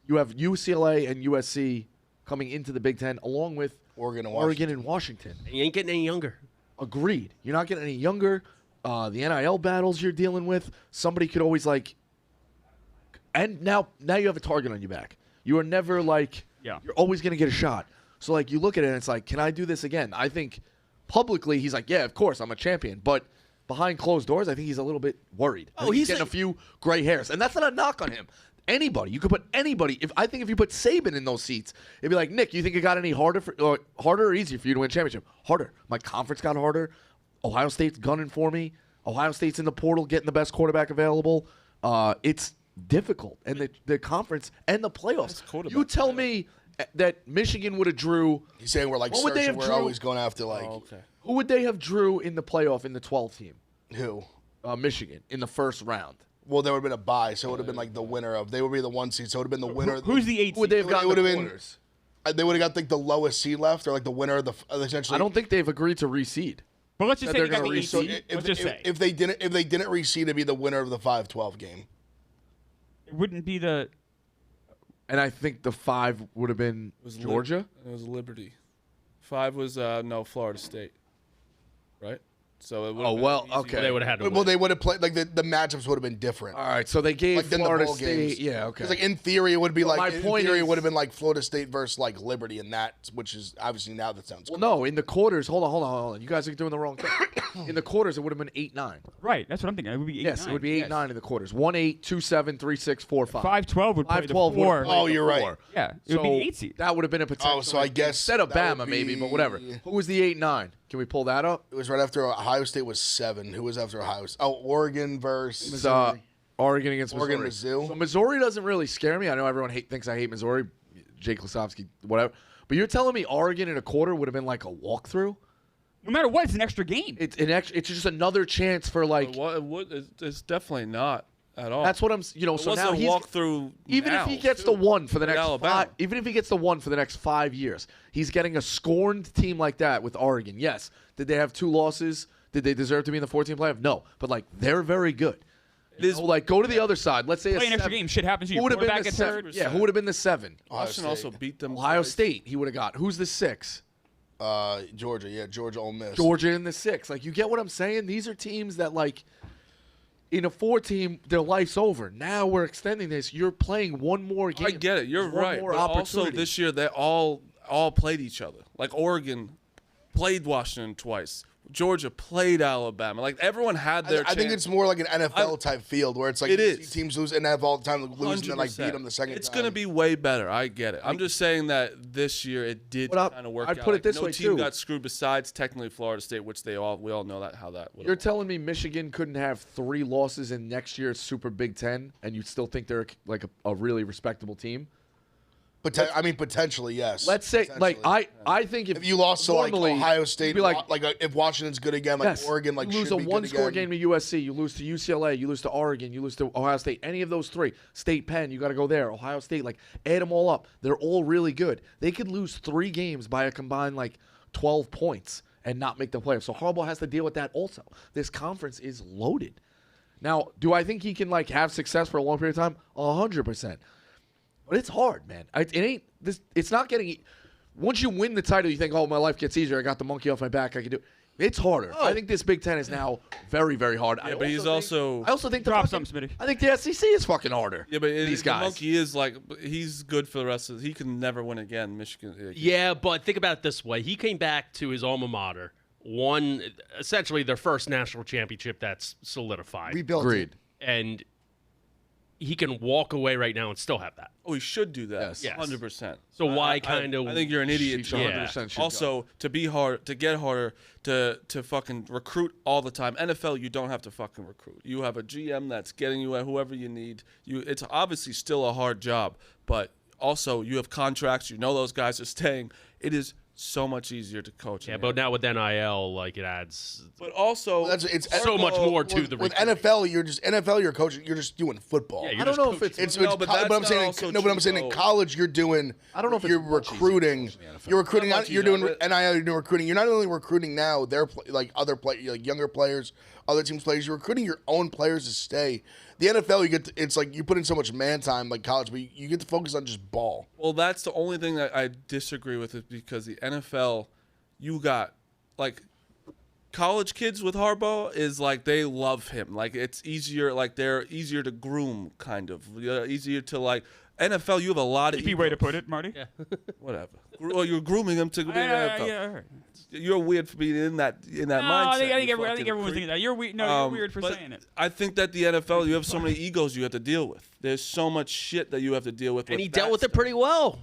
UCLA and USC coming into the Big Ten, along with Oregon and Washington. And you ain't getting any younger. Agreed. You're not getting any younger. The NIL battles you're dealing with, somebody could always and now you have a target on your back. You are never you're always going to get a shot. So you look at it and it's like, can I do this again? I think publicly he's like, yeah, of course, I'm a champion. But behind closed doors, I think he's a little bit worried. Oh, he's getting a few gray hairs. And that's not a knock on him. Anybody. You could put anybody. If you put Saban in those seats, it'd be like, Nick, you think it got any harder or easier for you to win a championship? Harder. My conference got harder. Ohio State's gunning for me. Ohio State's in the portal getting the best quarterback available. It's difficult. And the conference and the playoffs. You tell me that Michigan would have drew. He's saying we're we're always going after Who would they have drew in the playoff in the 12 team? Who? Michigan in the first round. Well, there would have been a bye, so it would have been the winner of. They would be the 1 seed, so it would have been the winner. Who's the 8 seed? Would they have gotten the quarters? They would have got the lowest seed left, or the winner of the essentially. I don't think they've agreed to reseed. But let's just say they got the 8 seed. If they didn't reseed, it'd be the winner of the 5-12 game. It wouldn't be the. And I think the 5 would have been Georgia. It was Liberty. 5 was Florida State, right? So it okay. They would have had to. Well, they would have played the matchups would have been different. All right, so they gave Florida State. Yeah, okay. Because in theory, it would be it would have been Florida State versus Liberty, and that, which is obviously now that sounds. Well, no, in the quarters. Hold on. You guys are doing the wrong thing. In the quarters, it would have been 8-9. Right, that's what I'm thinking. It would be 8-9. Yes, it would be 8-9 in the quarters. 1-8, 2-7, 3-6, 4-5. 5-12 would play the 4. Oh, you're right. Yeah, it would be 8 seed. That would have been a potential. Oh, so I guess instead of Bama, maybe, but whatever. Who was the 8-9? Can we pull that up? It was right after Ohio State was 7. Who was after Ohio State? Oh, Oregon versus Missouri. Oregon against Missouri. Oregon, Mizzou. So Missouri doesn't really scare me. I know everyone thinks I hate Missouri. Jake Lesofsky, whatever. But you're telling me Oregon in a quarter would have been like a walkthrough? No matter what, it's an extra game. It's just another chance for It's definitely not at all. That's what I'm. So now he's walkthrough. Even if he gets the 1 for the next 5, even if he gets the 1 for the next 5 years, he's getting a scorned team like that with Oregon. Yes, did they have 2 losses? Did they deserve to be in the 14 playoff? No, but they're very good. Go to the other side. Let's say play an extra game. Shit happens. Who would have been the 7? Yeah, who would have been the 7? Washington also beat them. Ohio State. He would have got. Who's the 6? Georgia. Yeah, Georgia, Ole Miss. Georgia in the 6. You get what I'm saying? These are teams that in a 4-team, their life's over. Now we're extending this. You're playing one more game. I get it. You're right. But also this year, they all played each other. Oregon played Washington twice. Georgia played Alabama. Everyone had their chance. I think it's more like an NFL type field where it's it is. Teams lose and have all the time lose and then beat them the second time. It's going to be way better. I get it. I'm just saying that this year it did kind of work out. I'd put it this way too. No team got screwed besides technically Florida State, which we all know how that would. You're telling me Michigan couldn't have 3 losses in next year's Super Big Ten and you still think they're a really respectable team? Potentially, yes. Let's say, I think if you lost to Ohio State, if Washington's good again, Oregon, you lose a 1-score game to USC, you lose to UCLA, you lose to Oregon, you lose to Ohio State. Any of those 3, State, Penn, you got to go there. Ohio State, add them all up. They're all really good. They could lose 3 games by a combined 12 points and not make the playoffs. So Harbaugh has to deal with that also. This conference is loaded. Now, do I think he can have success for a long period of time? 100%. But it's hard, man. It ain't this. It's not getting. Once you win the title, you think, "Oh, my life gets easier. I got the monkey off my back. I can do." It's harder. I think this Big Ten is now very, very hard. Yeah, but he's also. I also think drop some, Smitty. I think the SEC is fucking harder. Yeah, but these guys. The monkey is he's good for the rest of. He can never win again. Michigan. Yeah, but think about it this way: he came back to his alma mater, won essentially their first national championship that's solidified. Rebuilt. Agreed. and he can walk away right now and still have that. Oh, he should do that. Yes. 100%. So why kind of? I think you're an idiot. She 100% should Also, to be hard, to get harder, to fucking recruit all the time. NFL, you don't have to fucking recruit. You have a GM that's getting you at whoever you need. It's obviously still a hard job, but also you have contracts. You know those guys are staying. It is so much easier to coach. Yeah, but now with NIL, like it adds. But also, it's so much more to the with recruiting. NFL, you're coaching. You're just doing football. Yeah, you're I don't just know if coaching. it's No, but that's I'm not saying, also no, but I'm true, saying in though. college you're doing. I don't know if it's you're much easier recruiting. coaching in the NFL. You're recruiting. Not much You're easier, doing but- NIL. You're doing recruiting. You're not only recruiting now. They're like other like younger players, other teams' players. You're recruiting your own players to stay. The NFL, you get. It's like you put in so much man time, like college, but you get to focus on just ball. Well, that's the only thing that I disagree with, is because the NFL, you got like college kids with Harbaugh is like they love him. Like it's easier, like they're easier to groom, kind of easier to like. NFL, you have a lot of Easy way to put it, Marty. Yeah. whatever. Well, you're grooming them to be in the NFL. Yeah, all right. You're weird for being in that mindset. I think you everyone's fucking thinking creep. that. You're weird. No, you're weird for But saying it. I think that the NFL, you have so many egos you have to deal with. There's so much shit that you have to deal with. And he that dealt with it stuff. pretty well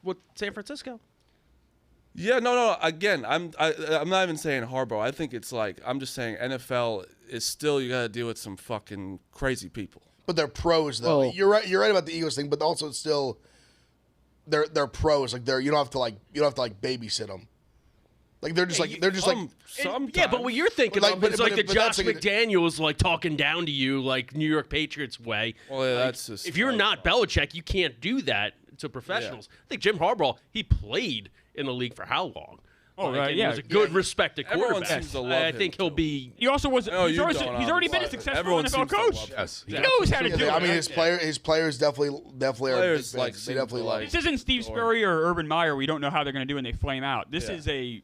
with San Francisco. Yeah, no. Again, I'm not even saying Harbaugh. I think it's like I'm just saying NFL is still, you got to deal with some fucking crazy people. But they're pros though. Well- You're right. You're right about the Eagles thing, but also it's still they're pros. Like you don't have to babysit them. Like they're just like Sometimes. Yeah, but what you're thinking But like- of but- is like but- the but Josh that's like- McDaniels like talking down to you like New York Patriots way. Well, yeah, that's just If you're not Belichick, you can't do that to professionals. I think Jim Harbaugh, he played in the league for how long? Oh, right, and yeah. He was a good, respected Everyone quarterback. seems to love I him, think he'll too. be. He also was. No, he's you already, don't, he's already been a obviously. successful Everyone NFL seems to coach. love him. Yes. He knows how to do I it. mean, his players definitely are Players, big like, fans. seem They definitely to like. like- This isn't Steve Spurrier or Urban Meyer. We don't know how they're going to do and they flame out. This Yeah. is a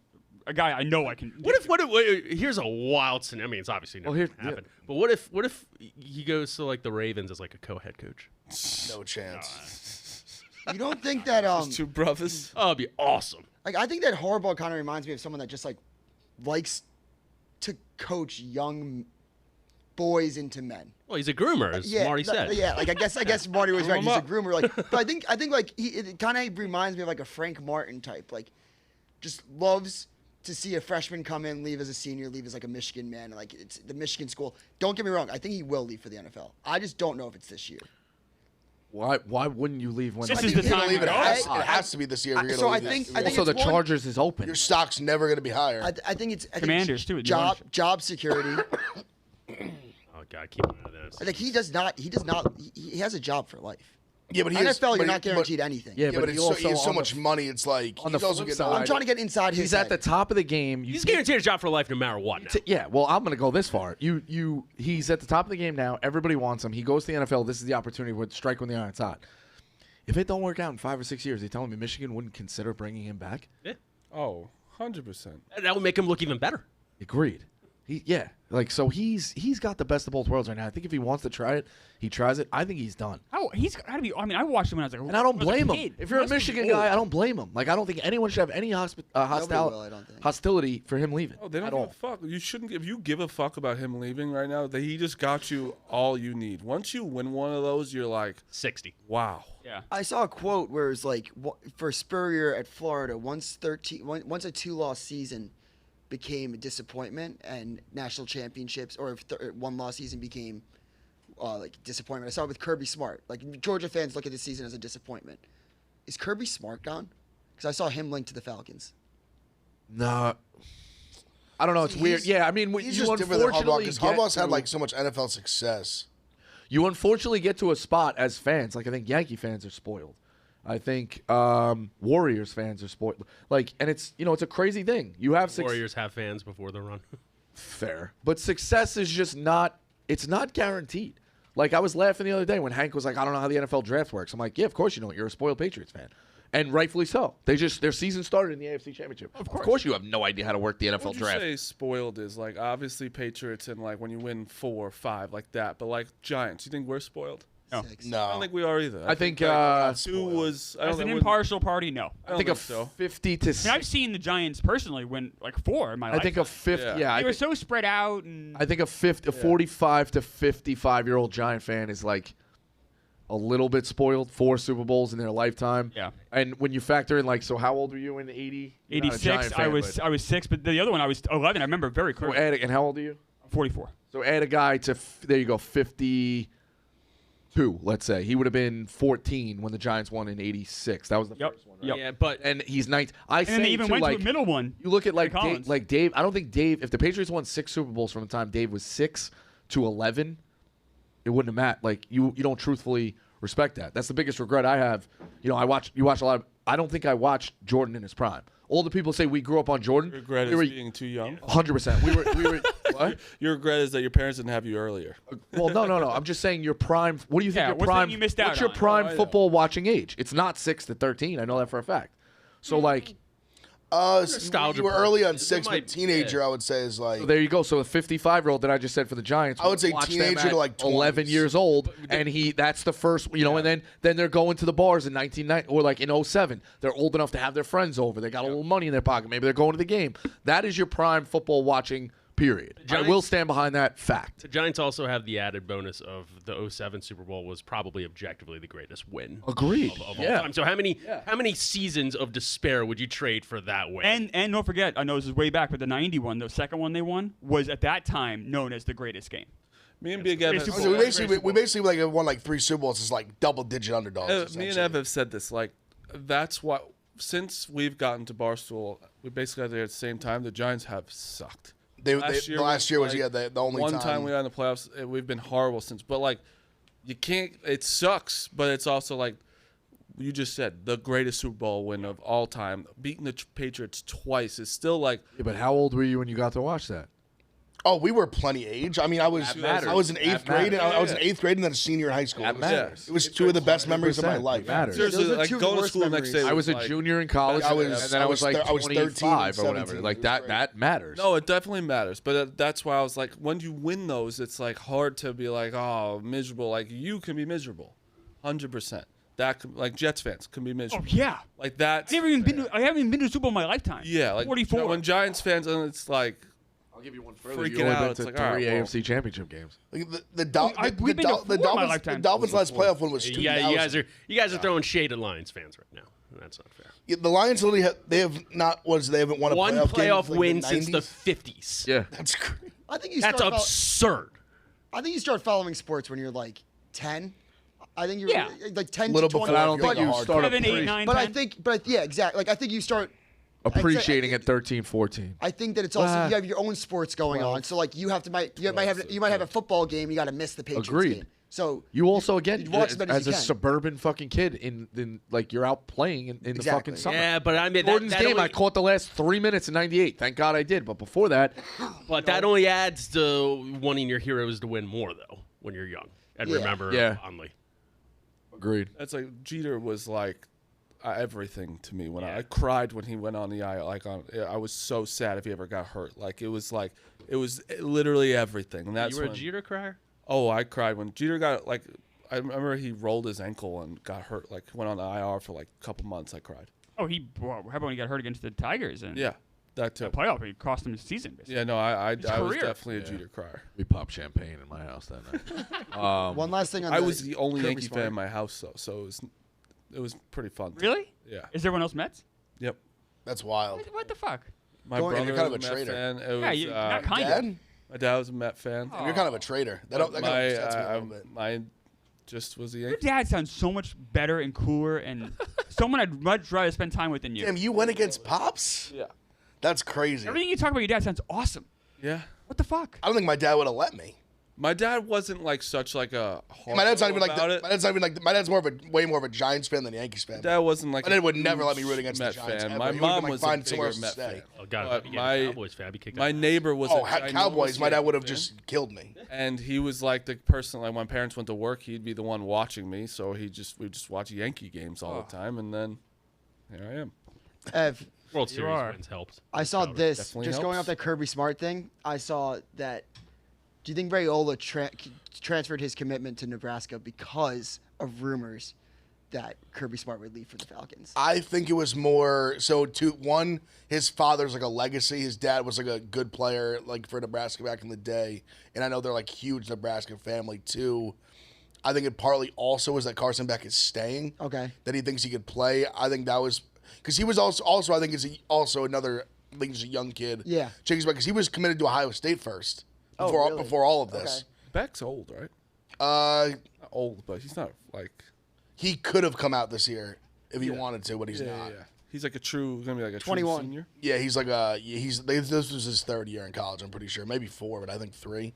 guy I know I can. What if here's a wild scenario. I mean, it's obviously never Well, going to happen. But what if he goes to like the Ravens as like a co-head coach? No chance. You don't think that Two brothers. Oh, it'd be awesome. like I think that Harbaugh kind of reminds me of someone that just like likes to coach young boys into men. Well, he's a groomer, as Marty said. Yeah, like I guess Marty was right. He's a up. groomer. Like, but I think like it kind of reminds me of like a Frank Martin type. Like, just loves to see a freshman come in, leave as a senior, leave as like a Michigan man. Like it's the Michigan school. Don't get me wrong. I think he will leave for the NFL. I just don't know if it's this year. Why wouldn't you leave when This the is the You're gonna time. leave it. to It go. has to be this year. If you're So gonna I leave think- next I year. think Also, the it's one- Chargers is open. Your stock's never going to be higher. I think it's Commanders, too, the Job security. Oh God, keep him out of this. Like he does not. He has a job for life. yeah, but he NFL, is, you're not guaranteed anything. Yeah, Yeah, but he it's also he has so on the much money. It's like on the he's also flip getting side- older. I'm trying to get inside his He's at the head. top of the game. He's guaranteed a job for life no matter what. Now. Yeah, well, I'm going to go this far. He's at the top of the game now. Everybody wants him. He goes to the NFL. This is the opportunity to strike when the iron's hot. If it don't work out in 5 or 6 years, they telling me Michigan wouldn't consider bringing him back? Yeah. Oh, 100%. That would make him look even better. Agreed. So he's got the best of both worlds right now. I think if he wants to try it, he tries it. I think he's done. He's got to be. I mean, I watched him when I was like, And I don't blame him. kid. If you're a Must be Michigan old. guy, I don't blame him. Like, I don't think anyone should have any will, I don't think. hostility for him leaving. Oh, they don't at give all. a fuck. You shouldn't. If you give a fuck about him leaving right now, that he just got you all you need. Once you win one of those, you're like, 60. wow. Yeah. I saw a quote where it was like, for Spurrier at Florida, once a 2-loss season became a disappointment, and national championships or if one-loss season became like disappointment. I saw it with Kirby Smart. Like Georgia fans look at this season as a disappointment. Is Kirby Smart gone? Because I saw him linked to the Falcons. No. I don't know. It's See, weird. he's- Yeah, I mean, He's you just different than Harbaugh unfortunately because get Harbaugh's had to- like so much NFL success. You unfortunately get to a spot as fans. Like, I think Yankee fans are spoiled. I think Warriors fans are spoiled. Like, and it's it's a crazy thing. You have Warriors have fans before the run. fair, but success is just not. It's not guaranteed. Like, I was laughing the other day when Hank was like, "I don't know how the NFL draft works." I'm like, "Yeah, of course you know it. You're a spoiled Patriots fan." And rightfully so. Their season started in the AFC Championship. Of course you have no idea how to work the NFL What would draft. you say spoiled is? Like, obviously Patriots and like when you win 4 or 5 like that, but like Giants, you think we're spoiled? No. 6. I don't think we are either. I think two was. I As don't an think impartial party, no. I think a so. 50 to. I mean, I've seen the Giants personally win like 4 in my life. I think a 50. Yeah. Yeah, They were so spread out. And I think a 45 to 55-year-old Giant fan is like a little bit spoiled. 4 Super Bowls in their lifetime. Yeah. And when you factor in, like, so how old were you in 80? You're not a 86. Giant fan, I was 6, but the other one I was 11. I remember very So clearly. and how old are you? 44. So add a guy to there you go 52. Let's say he would have been 14 when the Giants won in '86. That was the Yep. first one, right? Yep. Yeah, but And he's 19. I And then say they even too, went like, to a middle one. you look at like Collins. Dave. I don't think Dave. If the Patriots won 6 Super Bowls from the time Dave was 6 to 11, it wouldn't have mattered. Like you don't truthfully respect that. That's the biggest regret I have. You know, you watch a lot of. I don't think I watched Jordan in his prime. All the people say we grew up on Jordan. Your regret we is were being too young. 100%. We were what? Your regret is that your parents didn't have you earlier. Well, no. I'm just saying your prime. What do you think Yeah, your what's the prime? thing you missed out what's your on? prime Oh, I know. football watching age? It's not 6 to 13. I know that for a fact. So like, Nostalgia you were part. early on It 6, might- but teenager, I would say, is like. there you go. So the 55-year-old that I just said for the Giants, I would say watched them teenager at to, like, 11 20s. years old, and that's the first, and then they're going to the bars in 1990 or like in 07. They're old enough to have their friends over. They got a little money in their pocket. Maybe they're going to the game. That is your prime football watching period. I Giants- will stand behind that fact. The Giants also have the added bonus of the 07 Super Bowl was probably objectively the greatest win Agreed. of all time. So how many seasons of despair would you trade for that win? And don't forget, I know this is way back, but the 91, the second one they won, was at that time known as the greatest game. Me and Big Ev. Super So Bowl. we basically like won like 3 Super Bowls as like double-digit underdogs. Me and essentially. Ev have said this. Like, that's what. Since we've gotten to Barstool, we basically got there at the same time. The Giants have sucked. Last year was like, the only one time we got in the playoffs. We've been horrible since. But like, you can't. It sucks, but it's also like you just said, the greatest Super Bowl win of all time. Beating the Patriots twice is still like. Yeah, but how old were you when you got to watch that? Oh, we were plenty age. I mean, I was in 8th grade, and I was in 8th grade, and then a senior in high school. That matters. It was 2 of the best memories of my 100%. life. It matters. Seriously, those are like 2 of the going to worst school the next day. memories. I was a like, junior in college, I was- and then I was like I was 25 13, or whatever. 17. Like that matters. No, it definitely matters. But that's why I was like, when you win those, it's like hard to be like, oh, miserable. Like you can be miserable, 100%. That like Jets fans can be Oh miserable. yeah, Like that. I haven't even been to a Super Bowl in my lifetime. Yeah, like 44. when Giants fans, and it's like. I'll give you one further. Freaking You only out, been it's to like, 3 all right, well. AFC Championship games. Like we've been to 4 in my lifetime. the Dolphins' last playoff one was 2000. You guys are throwing shade at Lions fans right now. That's not fair. Yeah, the Lions literally they haven't won a One playoff game win like since the 90s. 50s. Yeah. That's crazy. I think you That's start absurd. I think you start following sports when you're like 10. I think you're Yeah. like 10 Little to 20. before I don't You're think like you a hard start 7, 8, 9, But 10. yeah, exactly. Like I think you start appreciating at 13, 14. I think that it's also you have your own sports going on. So like you might have a football game. You got to miss the Patriots Agreed. game. So You also again you watch as many as you a can. suburban fucking kid in like you're out playing in the Exactly. fucking summer. Yeah, but I mean Jordan's that game, only, I caught the last 3 minutes in '98. Thank God I did. But before that, but that only adds to wanting your heroes to win more though when you're young and Yeah. remember Yeah. fondly. agreed. That's like Jeter was like everything to me when I cried when he went on the aisle. Like I was so sad if he ever got hurt. Like it was literally everything. And that's You were a when, Jeter crier? Oh, I cried when Jeter got like. I remember he rolled his ankle and got hurt. Like went on the IR for like a couple months. I cried. Oh, how about when he got hurt against the Tigers and Yeah, that too. the playoff? It cost him his season. Basically. Yeah, no, I was career. definitely a Jeter crier. We popped champagne in my house that night. one last thing on I was the only Kirby Yankee Smart. fan in my house though, so it was pretty fun. Really? Yeah. Is everyone else Mets? Yep. That's wild. What the fuck? My Going- brother you're kind was of a a Met traitor. fan. It Yeah, was, you not kind of. Dad, my dad was a Met fan. you're kind of a traitor. That kind of upsets me a little bit. my just was a Your Yankee. dad sounds so much better and cooler and someone I'd much rather spend time with than you. Damn, you went against Pops? Yeah. That's crazy. Everything you talk about your dad sounds awesome. Yeah. What the fuck? I don't think my dad would have let me. My dad wasn't like such like a. My dad's not even like about the, it. my dad's not even like my dad's way more of a Giants fan than a Yankees fan. Dad wasn't like. My dad a would never let me huge root against the Met Giants fan. ever. My He would've mom been like, was find a somewhere bigger else to Met stay. fan. Oh God, But if you get a Cowboys fan, I'd be kicking my out. neighbor was. Oh, a ginormous Cowboys! My dad would have Yankee just killed me. fan. And he was like the person. Like when my parents went to work, he'd be the one watching me. So we just watch Yankee games all the time, and then here I am. Ev, World Series are. wins helped. I saw this Definitely just going helps. off that Kirby Smart thing. I saw that Do you think Raiola transferred his commitment to Nebraska because of rumors that Kirby Smart would leave for the Falcons? I think it was more so. One, his father's like a legacy. His dad was like a good player, like for Nebraska back in the day, and I know they're like huge Nebraska family too. I think it partly also was that Carson Beck is staying. Okay. That he thinks he could play. I think that was because he was also I think is also another. I think he's a young kid. Yeah. Chase Beck, because he was committed to Ohio State first Really? before all of this. Okay. Beck's old, right? Not old, but he's not like. He could have come out this year if he wanted to, but he's not. Yeah. He's like gonna be like a 21. true senior. Yeah, he's like this was his third year in college. I'm pretty sure, maybe 4, but I think 3.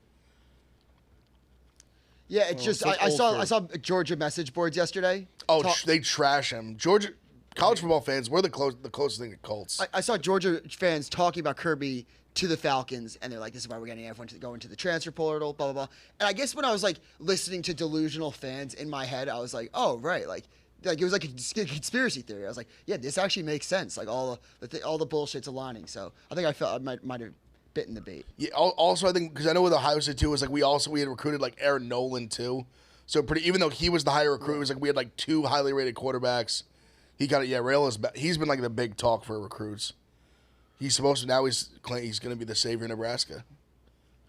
Yeah, it's just I saw Georgia message boards yesterday. Oh, they trash him. Georgia college football fans. We're the closest thing to Colts. I saw Georgia fans talking about Kirby to the Falcons, and they're like, "This is why we're getting everyone to go into the transfer portal." Blah blah blah. And I guess when I was like listening to delusional fans in my head, I was like, "Oh right, like it was like a conspiracy theory." I was like, "Yeah, this actually makes sense. Like all the bullshit's aligning." So I think I felt I might have bitten the bait. Yeah. Also, I think because I know with Ohio State too was like we had recruited like Aaron Nolan too. So even though he was the higher recruit, it was like we had like 2 highly rated quarterbacks. He got it. Yeah, Raiola's he's been like the big talk for recruits. He's supposed to now. He's going to be the savior of Nebraska.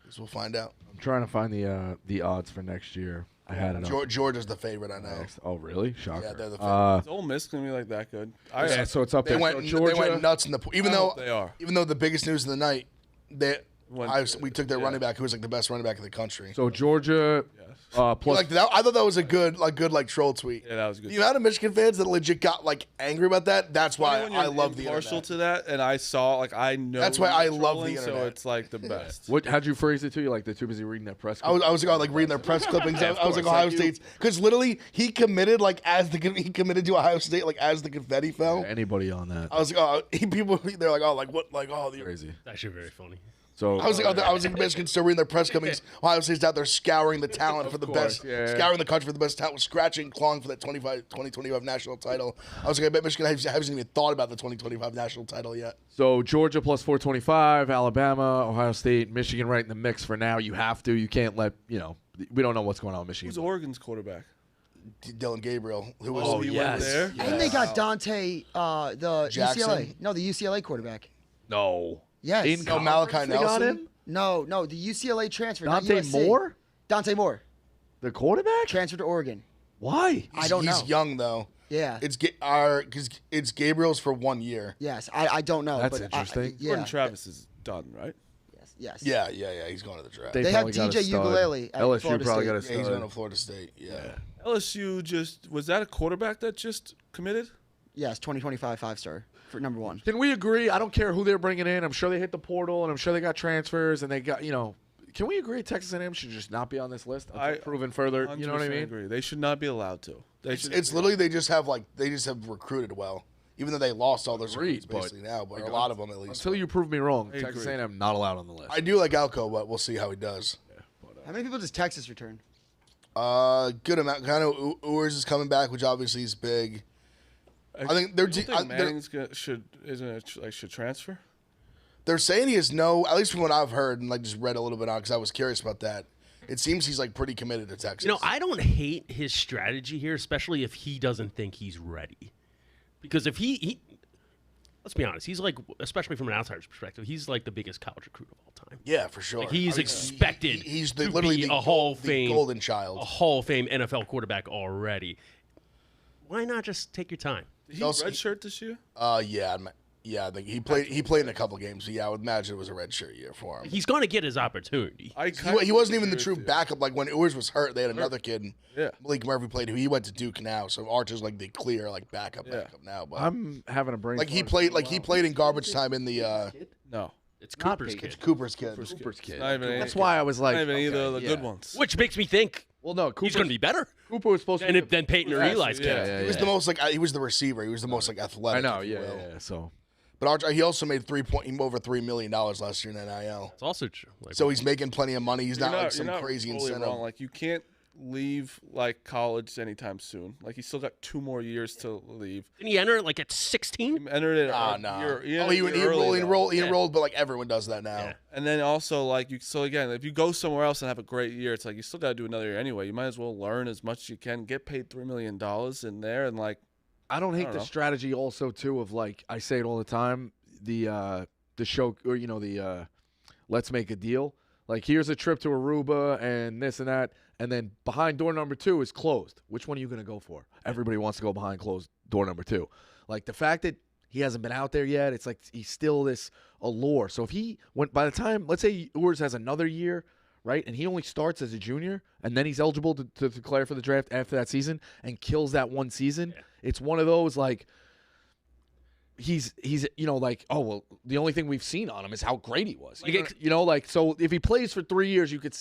Guess we'll find out. I'm trying to find the odds for next year. I had it. Georgia's the favorite. I know. Oh really? Shocker. Yeah, they're the favorite. Is Ole Miss gonna be like that good? Yeah, so it's up They there. went, So Georgia, they went nuts in the even though they are. Even though the biggest news of the night, we took their yeah. running back who was like the best running back in the country. So Georgia plus. Like that, I thought that was a good troll tweet. Yeah, that was good. The amount of Michigan fans that legit got like angry about that. That's why When I you're love the partial internet. to that, and I saw I know. That's why I you're love the trolling, So internet. it's like the best. How'd you phrase it to you? Like they're too busy reading that press. I was like reading their press clippings. I was like Ohio State's because literally he committed he committed to Ohio State as the confetti fell. Anybody on that? I was like, people they're like, oh, like what, like oh, the Crazy. Actually, very funny. So I was like, Michigan still reading their press clippings. Ohio State's out there scouring the talent for the best, scouring the country for the best talent, scratching, clawing for that 2025 national title. I was like, I bet Michigan hasn't even thought about the 2025 national title yet. So Georgia plus 425, Alabama, Ohio State, Michigan right in the mix for now. You have to. You can't let we don't know what's going on with Michigan. Who's Oregon's quarterback? Dylan Gabriel, who was he went there. And they got Dante, the Jackson? UCLA. No, the UCLA quarterback. No. Yes. In Oh, Malachi conference they got Nelson? him? No, the UCLA transfer. not Dante USC. Moore? Dante Moore The quarterback? transferred to Oregon. Why? I don't know. He's young though. Yeah. It's Gabriel's for 1 year. Yes, I don't know. That's but interesting. yeah. Jordan Travis is done, right? Yes. Yeah. He's going to the draft. They have probably got a DJ stud. Ukulele at LSU Florida probably State. got a Yeah, stud. he's going to Florida State. Yeah. LSU was that a quarterback that just committed? Yes, 2025 5-star for number 1. Can we agree? I don't care who they're bringing in. I'm sure they hit the portal, and I'm sure they got transfers, and they got Can we agree Texas A&M should just not be on this list? Proven further. You know what I 100% mean? Agree. They should not be allowed to. It's literally they just have recruited well, even though they lost all their recruits basically now, but a lot of them at least. Until you prove me wrong, I Texas agree. A&M not allowed on the list. I do like Alco, but we'll see how he does. How many people does Texas return? Good amount. Kind of Ewers is coming back, which obviously is big. I think they're. You don't think Manning's should transfer? They're saying he has no. At least from what I've heard and just read a little bit on because I was curious about that. It seems he's pretty committed to Texas. I don't hate his strategy here, especially if he doesn't think he's ready. Because if he let's be honest, he's especially from an outsider's perspective, he's the biggest college recruit of all time. Yeah, for sure. He's expected he's to literally be the a Hall of Fame golden child, a Hall of Fame NFL quarterback already. Why not just take your time? Did he redshirt this year? Yeah. I think he played in a couple games. So yeah, I would imagine it was a redshirt year for him. He's going to get his opportunity. He wasn't even the true backup. When Ewers was hurt, they had another kid. Yeah. Malik Murphy played. Who he went to Duke now. So Archer's the clear backup now. But I'm having a brain. he played in garbage time in the. No. It's Cooper's kid. It's Cooper's kid. Cooper's kid. Not even That's why I was like, not even either of the okay, good ones. Which makes me think Well, no, he's going to be better Cooper was supposed to be than Peyton or Eli's kid. He was the most he was the receiver. He was the most athletic. I know, if you yeah, will. yeah. So But Archer, he also made over $3 million last year in NIL. It's also true. So he's making plenty of money. He's not You're some you're crazy totally incentive. wrong. You can't leave like college anytime soon. Like he's still got 2 more years to leave. Didn't he enter it like at 16? He entered it. No. He enrolled, but like everyone does that now. Yeah. And then also like so again, if you go somewhere else and have a great year, it's like you still got to do another year anyway. You might as well learn as much as you can, get paid $3 million in there, and like I don't hate don't the know. strategy also too of like I say it all the time, the show or the let's make a deal. Like here's a trip to Aruba and this and that, and then behind door number 2 is closed. Which one are you gonna go for? Everybody wants to go behind closed door number 2. Like the fact that he hasn't been out there yet, it's like he's still this allure. So if he went by the time, let's say Ewers has another year, right, and he only starts as a junior, and then he's eligible to declare for the draft after that season and kills that one season, it's one of those like he's like, oh well, the only thing we've seen on him is how great he was. Like so if he plays for 3 years, you could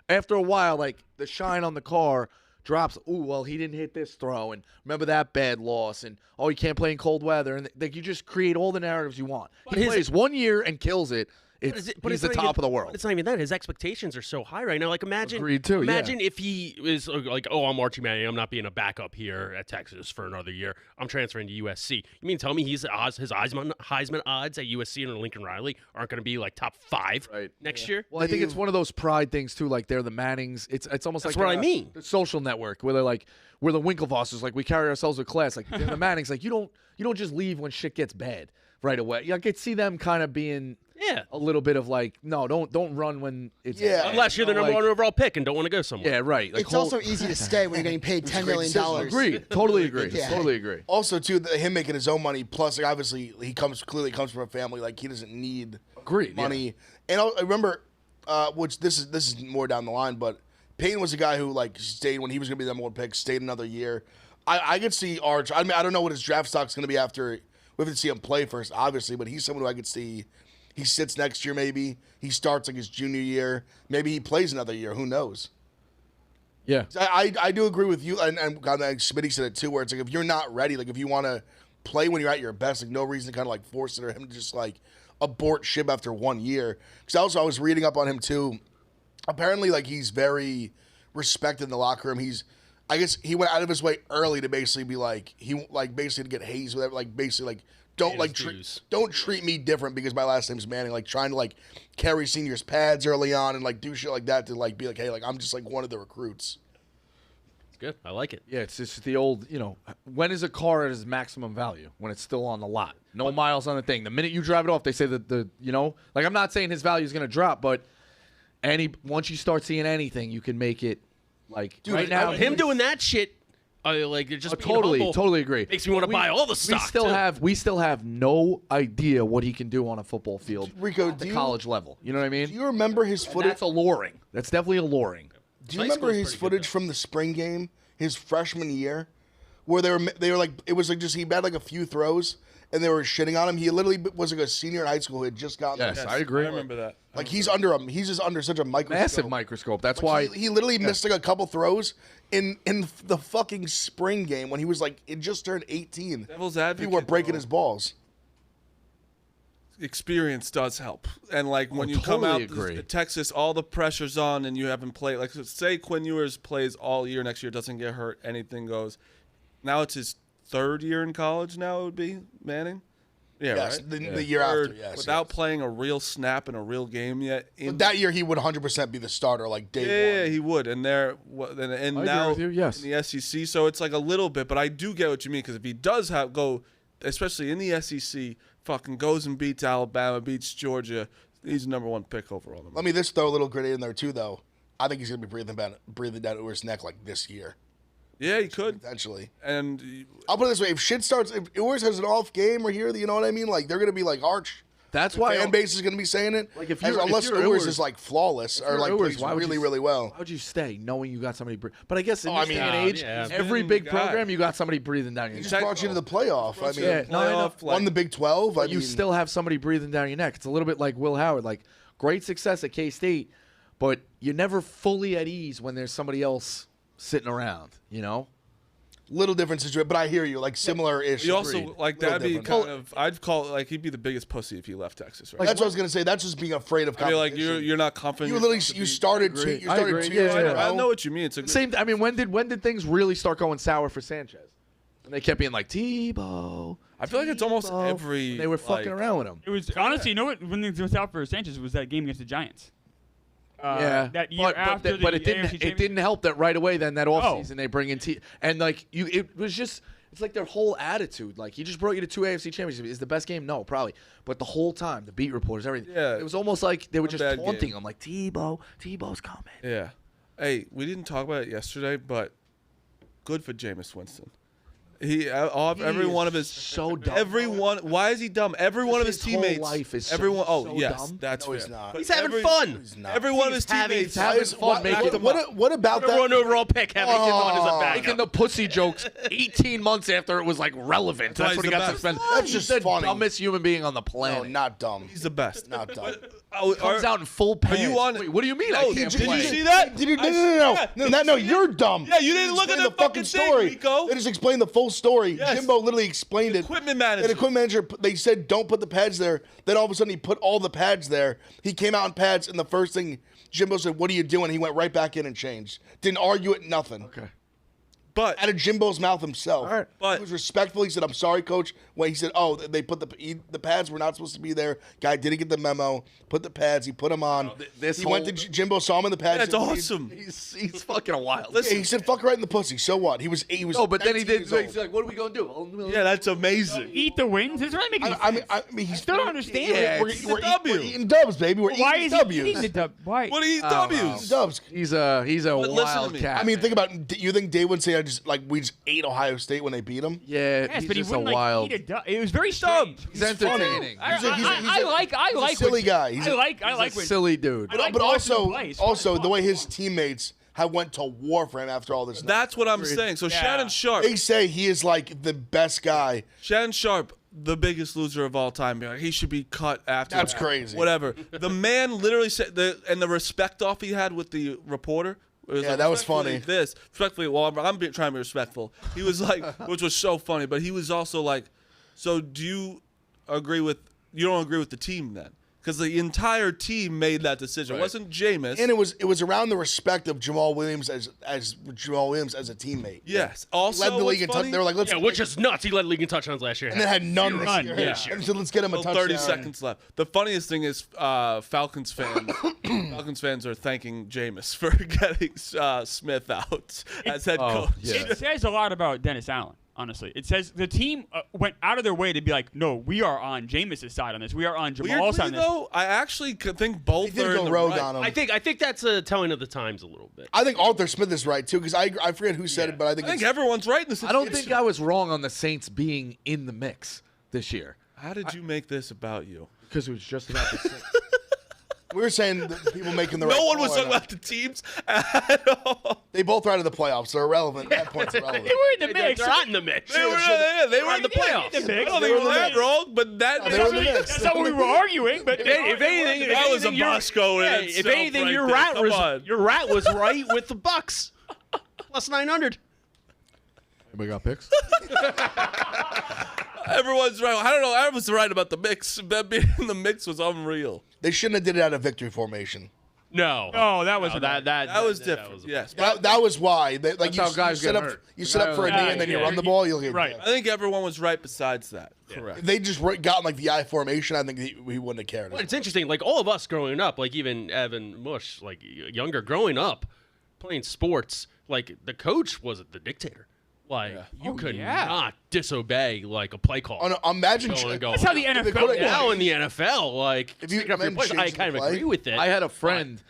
after a while like the shine on the car drops. Ooh, well, he didn't hit this throw, and remember that bad loss, and oh, you can't play in cold weather, and like you just create all the narratives you want. He plays 1 year and kills it. He's the top of the world. It's not even that. His expectations are so high right now. Like imagine if he is like, oh, I'm Archie Manning. I'm not being a backup here at Texas for another year. I'm transferring to USC. You mean tell me his Heisman odds at USC and Lincoln Riley aren't going to be like top 5 next year? Well, I think it's one of those pride things too. Like they're the Mannings. It's almost That's like what I mean. The Social Network, where they're like we're the Winklevosses. Like we carry ourselves with class. Like they're the Mannings. Like you don't just leave when shit gets bad right away. I could see them kind of being. Yeah, a little bit of like, no, don't run when it's unless you're the number 1 overall pick and don't want to go somewhere. Yeah, right. Like it's also easy to stay when you're getting paid $10 million. Agreed. Totally agree. Yeah. Totally agree. Also, too, him making his own money. Plus, like, obviously, he comes from a family like he doesn't need money. Yeah. And I remember, which this is more down the line, but Payton was a guy who like stayed when he was going to be the number 1 pick, stayed another year. I could see Arch. I mean, I don't know what his draft stock's going to be after. We have to see him play first, obviously, but he's someone who I could see. He sits next year, maybe. He starts like his junior year. Maybe he plays another year. Who knows? Yeah. I do agree with you. And Smitty said it too, where it's like if you're not ready, like if you want to play when you're at your best, like no reason to kind of like force it or him to just like abort ship after 1 year. Because I was reading up on him too. Apparently, like he's very respected in the locker room. I guess he went out of his way early to basically be like, basically to get hazed with like basically like, don't treat me different because my last name's Manning. Like trying to like carry seniors' pads early on and like do shit like that to like be like, hey, like I'm just like one of the recruits. It's good. I like it. Yeah, it's just the old, when is a car at its maximum value? When it's still on the lot, no miles on the thing. The minute you drive it off, they say that like I'm not saying his value is going to drop, but once you start seeing anything, you can make it like right now. Him doing that shit. Like just totally agree. Makes me want to buy all the stock. We still have no idea what he can do on a football field, Rico, at the college level. You know what I mean? Do you remember his footage? That's alluring. That's definitely alluring. Do you remember his footage from the spring game, his freshman year, where they were like it was like just he had like a few throws and they were shitting on him. He literally was like a senior in high school who had just gotten. Yes, I agree. I remember that. Like he's just under such a microscope. Massive microscope. That's why he literally missed like a couple throws in the fucking spring game when he was like it just turned 18. Devil's advocate. People were breaking his balls. Experience does help, and like when you come out agree. to Texas, all the pressure's on, and you haven't played. Like say Quinn Ewers plays all year next year, doesn't get hurt, anything goes. Now it's his 3rd year in college. Now it would be Manning. Yeah, yes, right. The year after, yes. Without playing a real snap in a real game yet. But that year he would 100% be the starter, like day one. Yeah, he would. And now with you, yes. in the SEC, so it's like a little bit. But I do get what you mean because if he does go, especially in the SEC, fucking goes and beats Alabama, beats Georgia, he's the number 1 pick overall. Let me just throw a little grenade in there too, though. I think he's gonna be breathing down Ewers' neck like this year. Yeah, he could potentially. And I'll put it this way: if Ewers has an off game or here, you know what I mean? Like they're gonna be like Arch. That's the why fan base is gonna be saying it. Like unless Ewers is like flawless or like Ewers, plays really well. Why would you stay knowing you got somebody? But I guess in Oh, this day and age, every big program you got somebody breathing down your He neck. just brought you to the playoff. I mean, won the Big 12. But you still have somebody breathing down your neck. It's a little bit like Will Howard. Like great success at K-State, but you're never fully at ease when there's somebody else sitting around. Little different situation, but I hear you. Like similar ish. You also like that'd be kind of. I'd call it like he'd be the biggest pussy if he left Texas. Right? That's what I was gonna say. That's just being afraid of competition. I feel like you're not confident. You literally you started 2 years in a row. I know what you mean. It's a same. I mean, when did things really start going sour for Sanchez? When they kept being like Tebow. I feel like it's almost every. They were fucking around with him. It was honestly, you know what? When it was out for Sanchez was that game against the Giants. That year but it didn't help that right away. Then that offseason they bring in and like it was just. It's like their whole attitude. Like, he just brought you to 2 AFC championships. Is the best game? No, probably. But the whole time, the beat reporters, everything. Yeah, it was almost like they were just taunting him. Like, Tebow's coming. Yeah. Hey, we didn't talk about it yesterday, but good for Jameis Winston. Every one of his so dumb. Everyone. Why is he dumb? Every one of his teammates. Whole life is everyone. so yes, dumb. that's fair. He's not. He's having fun. He's not. Every one of his teammates having fun. What about that? One overall pick having him on as a backup. Making the pussy jokes 18 months after it was like relevant. That's when he got suspended. That's just the funny. dumbest human being on the No, planet. not dumb. He's the best. Not dumb. Comes out in full pants. Are you on? Wait, what do you mean? Oh, I can't did play? you see that? No, you're dumb. Yeah, you didn't look at the fucking story. Rico. They just explained the full story. Yes. Jimbo literally explained it. Equipment manager. And equipment manager, they said don't put the pads there. Then all of a sudden he put all the pads there. He came out in pads, and the first thing Jimbo said, "What are you doing?" He went right back in and changed. Didn't argue it. Nothing. Okay. But out of Jimbo's mouth himself. All right. But he was respectful. He said, "I'm sorry, coach." When he said, "Oh, they put the pads were not supposed to be there." Guy didn't get the memo. Put the pads. He put them on. He went to Jimbo, saw him in the pads. That's awesome. He's fucking wild. Listen, he said, "Fuck right in the pussy." So what? He was. No, but then he did. He's like, "What are we gonna do?" Yeah, that's amazing. Eat the wins. It's really making sense. I mean, I still don't understand. Yeah, we're eating dubs, baby. We're Why eating is W's. he eating the dub? Why? What are you W's? Dubs. He's a wild cat. I mean, think about. You think Dave would say, we just ate Ohio State when they beat them? Yeah, yes, he's but he just wouldn't a wild. eat a dub. It was very strange. He's entertaining. I like a silly guy. I like a silly dude. like But watching him play. also the way his teammates have went to war for him after all this. That's what I'm saying. So Shannon Sharp. They say he is like the best guy. Shannon Sharp, the biggest loser of all time. He should be cut after. That's crazy. Whatever. The man literally said the respect off he had with the reporter. Yeah, that was funny. Respectfully, well, I'm trying to be respectful. He was like, which was so funny, but he was also like, so do you don't agree with the team then? Because the entire team made that decision. Right. It wasn't Jameis. And it was around the respect of Jamal Williams as Jamal Williams as a teammate. Yes. Also, he led the league in touchdowns. They were like, which is nuts. He led the league in touchdowns last year. And then had none this year. Yeah. And so let's get him a touchdown. 30 seconds left. The funniest thing is Falcons fans are thanking Jameis for getting Smith out as head coach. Yeah. It says a lot about Dennis Allen. Honestly, it says the team went out of their way to be like, no, we are on Jameis' side on this. We are on Jamal's side on this. Though, I actually think both are in the rogue right. on him. I think that's a telling of the times a little bit. I think Arthur Smith is right too, because I forget who said it, but I think everyone's right in this. I don't think I was wrong on the Saints being in the mix this year. How did you make this about you? Because it was just about the Saints. We were saying that people making the right No one call was talking about the teams at all. They both are out of the playoffs. They're irrelevant. That point's irrelevant. They were in the mix. They're not in the mix. They were in the playoffs. In the mix. I don't think it was that wrong, but that's not what we were arguing. But if anything, that was a Bosco. If anything, your rat was right with the Bucks. Plus 900. Anybody got picks? Everyone's right. I don't know. Everyone's right about the mix. That being in the mix was unreal. They shouldn't have did it out of victory formation. No, that was that was different. Yes, that was why. That's how guys get hurt. You set up for a knee and then you run the ball. You'll get right. I think everyone was right. Besides that, correct. If they just got like the I formation, I think we wouldn't have cared. Well, it's interesting. Like all of us growing up, like even Evan Mush, like younger, growing up, playing sports, like the coach was the dictator. Like you could not disobey like a play call. Imagine that's how the NFL. Now in the NFL, like if you I kind of agree with it. I had a friend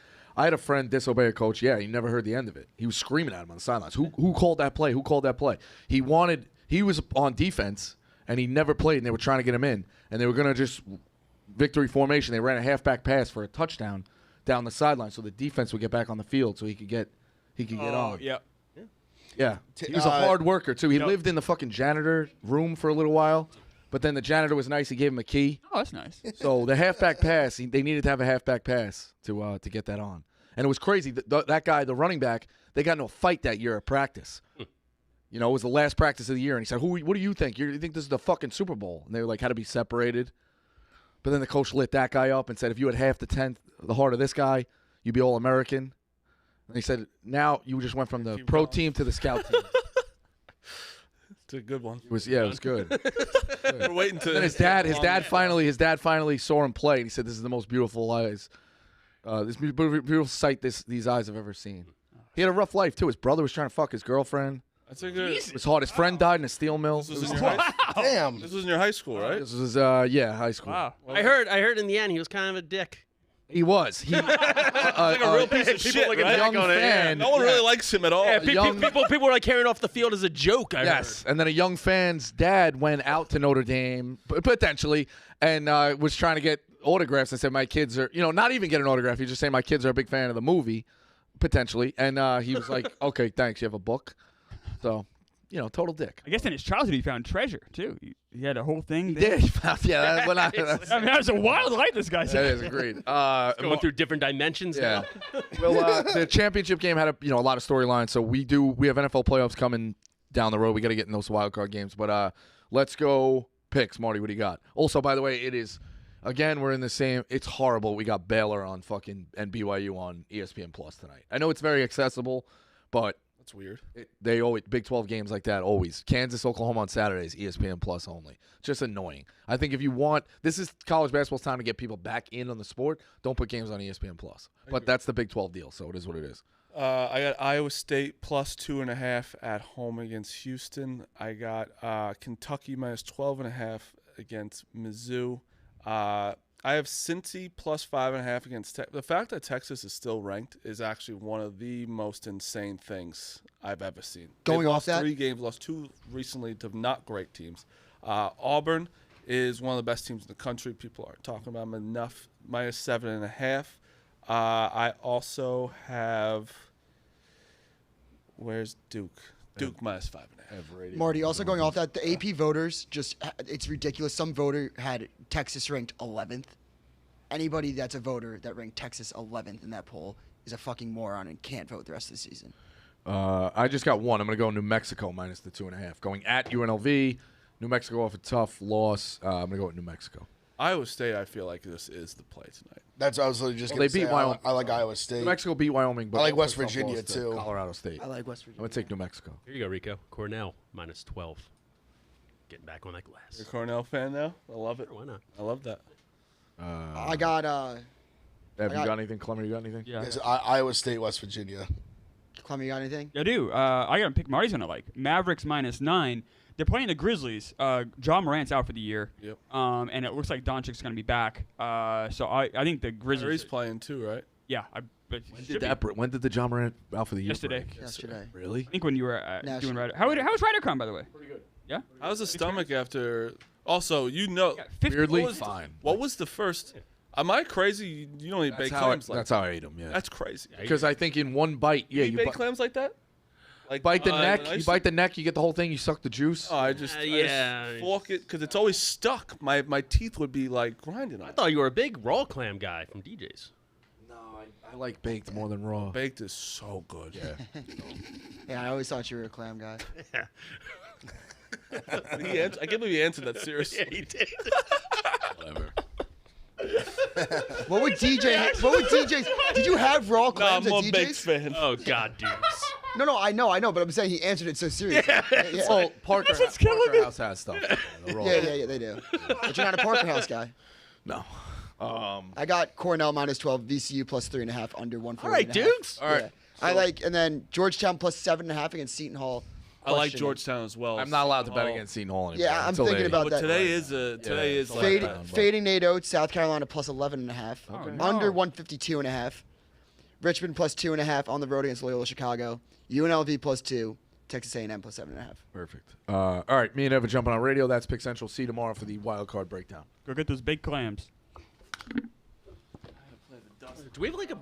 disobey a coach. Yeah, he never heard the end of it. He was screaming at him on the sidelines. Who called that play? Who called that play? He was on defense and he never played. And they were trying to get him in, and they were gonna just victory formation. They ran a halfback pass for a touchdown down the sideline, so the defense would get back on the field, so he could get on. Yeah. Yeah, he was a hard worker, too. He lived in the fucking janitor room for a little while, but then the janitor was nice. He gave him a key. Oh, that's nice. So the halfback pass, they needed to have a halfback pass to get that on. And it was crazy. That guy, the running back, they got into a fight that year at practice. You know, it was the last practice of the year, and he said, what do you think? You think this is the fucking Super Bowl? And they were like, had to be separated. But then the coach lit that guy up and said, if you had half the heart of this guy, you'd be All-American. And he said, now you just went from the pro team to the scout team. It's a good one. It was good. We're waiting to. And his dad finally saw him play, and he said, "This is the most beautiful eyes, this beautiful sight these eyes have ever seen." He had a rough life too. His brother was trying to fuck his girlfriend. That's a good. It was hard. His friend died in a steel mill. This was in your Damn. This was in your high school, right? This was high school. Wow. I heard in the end he was kind of a dick. He was. He like a real piece of shit, looking right? young fan. No one really likes him at all. Yeah, people were like carrying off the field as a joke. I heard. And then a young fan's dad went out to Notre Dame, potentially, and was trying to get autographs and said, my kids are, not even get an autograph. He just saying, my kids are a big fan of the movie, potentially. And he was like, okay, thanks. You have a book. So, total dick. I guess in his childhood he found treasure too. He had a whole thing. He did. He found, that was a wild life. This guy said. That is agreed. Going through different dimensions. Yeah. Now. Well, the championship game had a lot of storylines. So we have NFL playoffs coming down the road. We got to get in those wild card games. But let's go picks, Marty. What do you got? Also, by the way, it is again we're in the same. It's horrible. We got Baylor on fucking and BYU on ESPN Plus tonight. I know it's very accessible, but. That's weird. They always Big 12 games like that always. Kansas, Oklahoma on Saturdays, ESPN Plus only. Just annoying. I think if you want, this is college basketball's time to get people back in on the sport. Don't put games on ESPN Plus. But that's the Big 12 deal, so it is what it is. I got Iowa State plus 2.5 at home against Houston. I got Kentucky minus 12.5 against Mizzou. I have Cincy plus 5.5 against Texas. The fact that Texas is still ranked is actually one of the most insane things I've ever seen. Going off that, 3 games, lost 2 recently to not great teams. Auburn is one of the best teams in the country. People aren't talking about them enough. Minus 7.5. I also have. Where's Duke? Duke minus 5.5. Marty, also going off that, the AP voters, it's ridiculous. Some voter had Texas ranked 11th. Anybody that's a voter that ranked Texas 11th in that poll is a fucking moron and can't vote the rest of the season. I just got one. I'm going to go New Mexico minus the 2.5. Going at UNLV. New Mexico off a tough loss. I'm going to go with New Mexico. Iowa State, I feel like this is the play tonight. That's I was just going to say. Wyoming. I like Iowa State. New Mexico beat Wyoming, but I like West Virginia too. Colorado State. I like West Virginia. I'm going to take New Mexico. Here you go, Rico. Cornell minus 12. Getting back on that glass. You're a Cornell fan now? I love it. Why not? I love that. I got. Have you got anything, Clemmer? You got anything? Yeah. Yes, Iowa State, West Virginia. Clem, you got anything? I do. I got to pick Marty's gonna like Mavericks minus 9. They're playing the Grizzlies. John Morant's out for the year. Yep. And it looks like Doncic's gonna be back. So I think the Grizzlies. He's playing too, right? Yeah. When did the John Morant out for the year? Yesterday. break? Yesterday. Really? I think when you were doing National. Ryder. How was RyderCon, by the way? Pretty good. Yeah. How's the stomach after? Also, Weirdly fine. What was the first? Am I crazy? You don't eat baked clams like That's how I ate them. Yeah. That's crazy. Because I think in one bite, You eat you baked clams like that? Like bite the neck. You bite the neck. You get the whole thing. You suck the juice. Oh, I just fork it because it's always stuck. My teeth would be like grinding on I it. thought you were a big raw clam guy from DJ's. No, I like baked more than raw. Baked is so good. Yeah. Yeah, I always thought you were a clam guy. I can't believe he answered that seriously. Yeah, he did. Whatever. What would DJ's? Did you have raw No, clams I'm at a baked DJ's? fan. Oh, God, dudes. No, I know, but I'm saying he answered it so seriously. Yeah. Well, Parker House has stuff. The raw. Yeah, they do. But you're not a Parker House guy. No. I got Cornell minus 12, VCU plus 3.5, under 140. All right, Dukes. All right. Yeah. I like, and then Georgetown plus 7.5 against Seton Hall. I like Questioning. Georgetown as well. I'm not allowed to bet Oh. against Seton Hall anymore. Yeah, I'm until thinking they- about But that. today is like Fading, letdown, but- fading Nate Oates, South Carolina plus 11.5, Okay. under 152.5. Richmond plus 2.5 on the road against Loyola Chicago. UNLV plus 2. Texas A&M plus 7.5. Perfect. All right, me and Evan jumping on radio. That's Pick Central. See you tomorrow for the wild card breakdown. Go get those baked clams. Do we have like a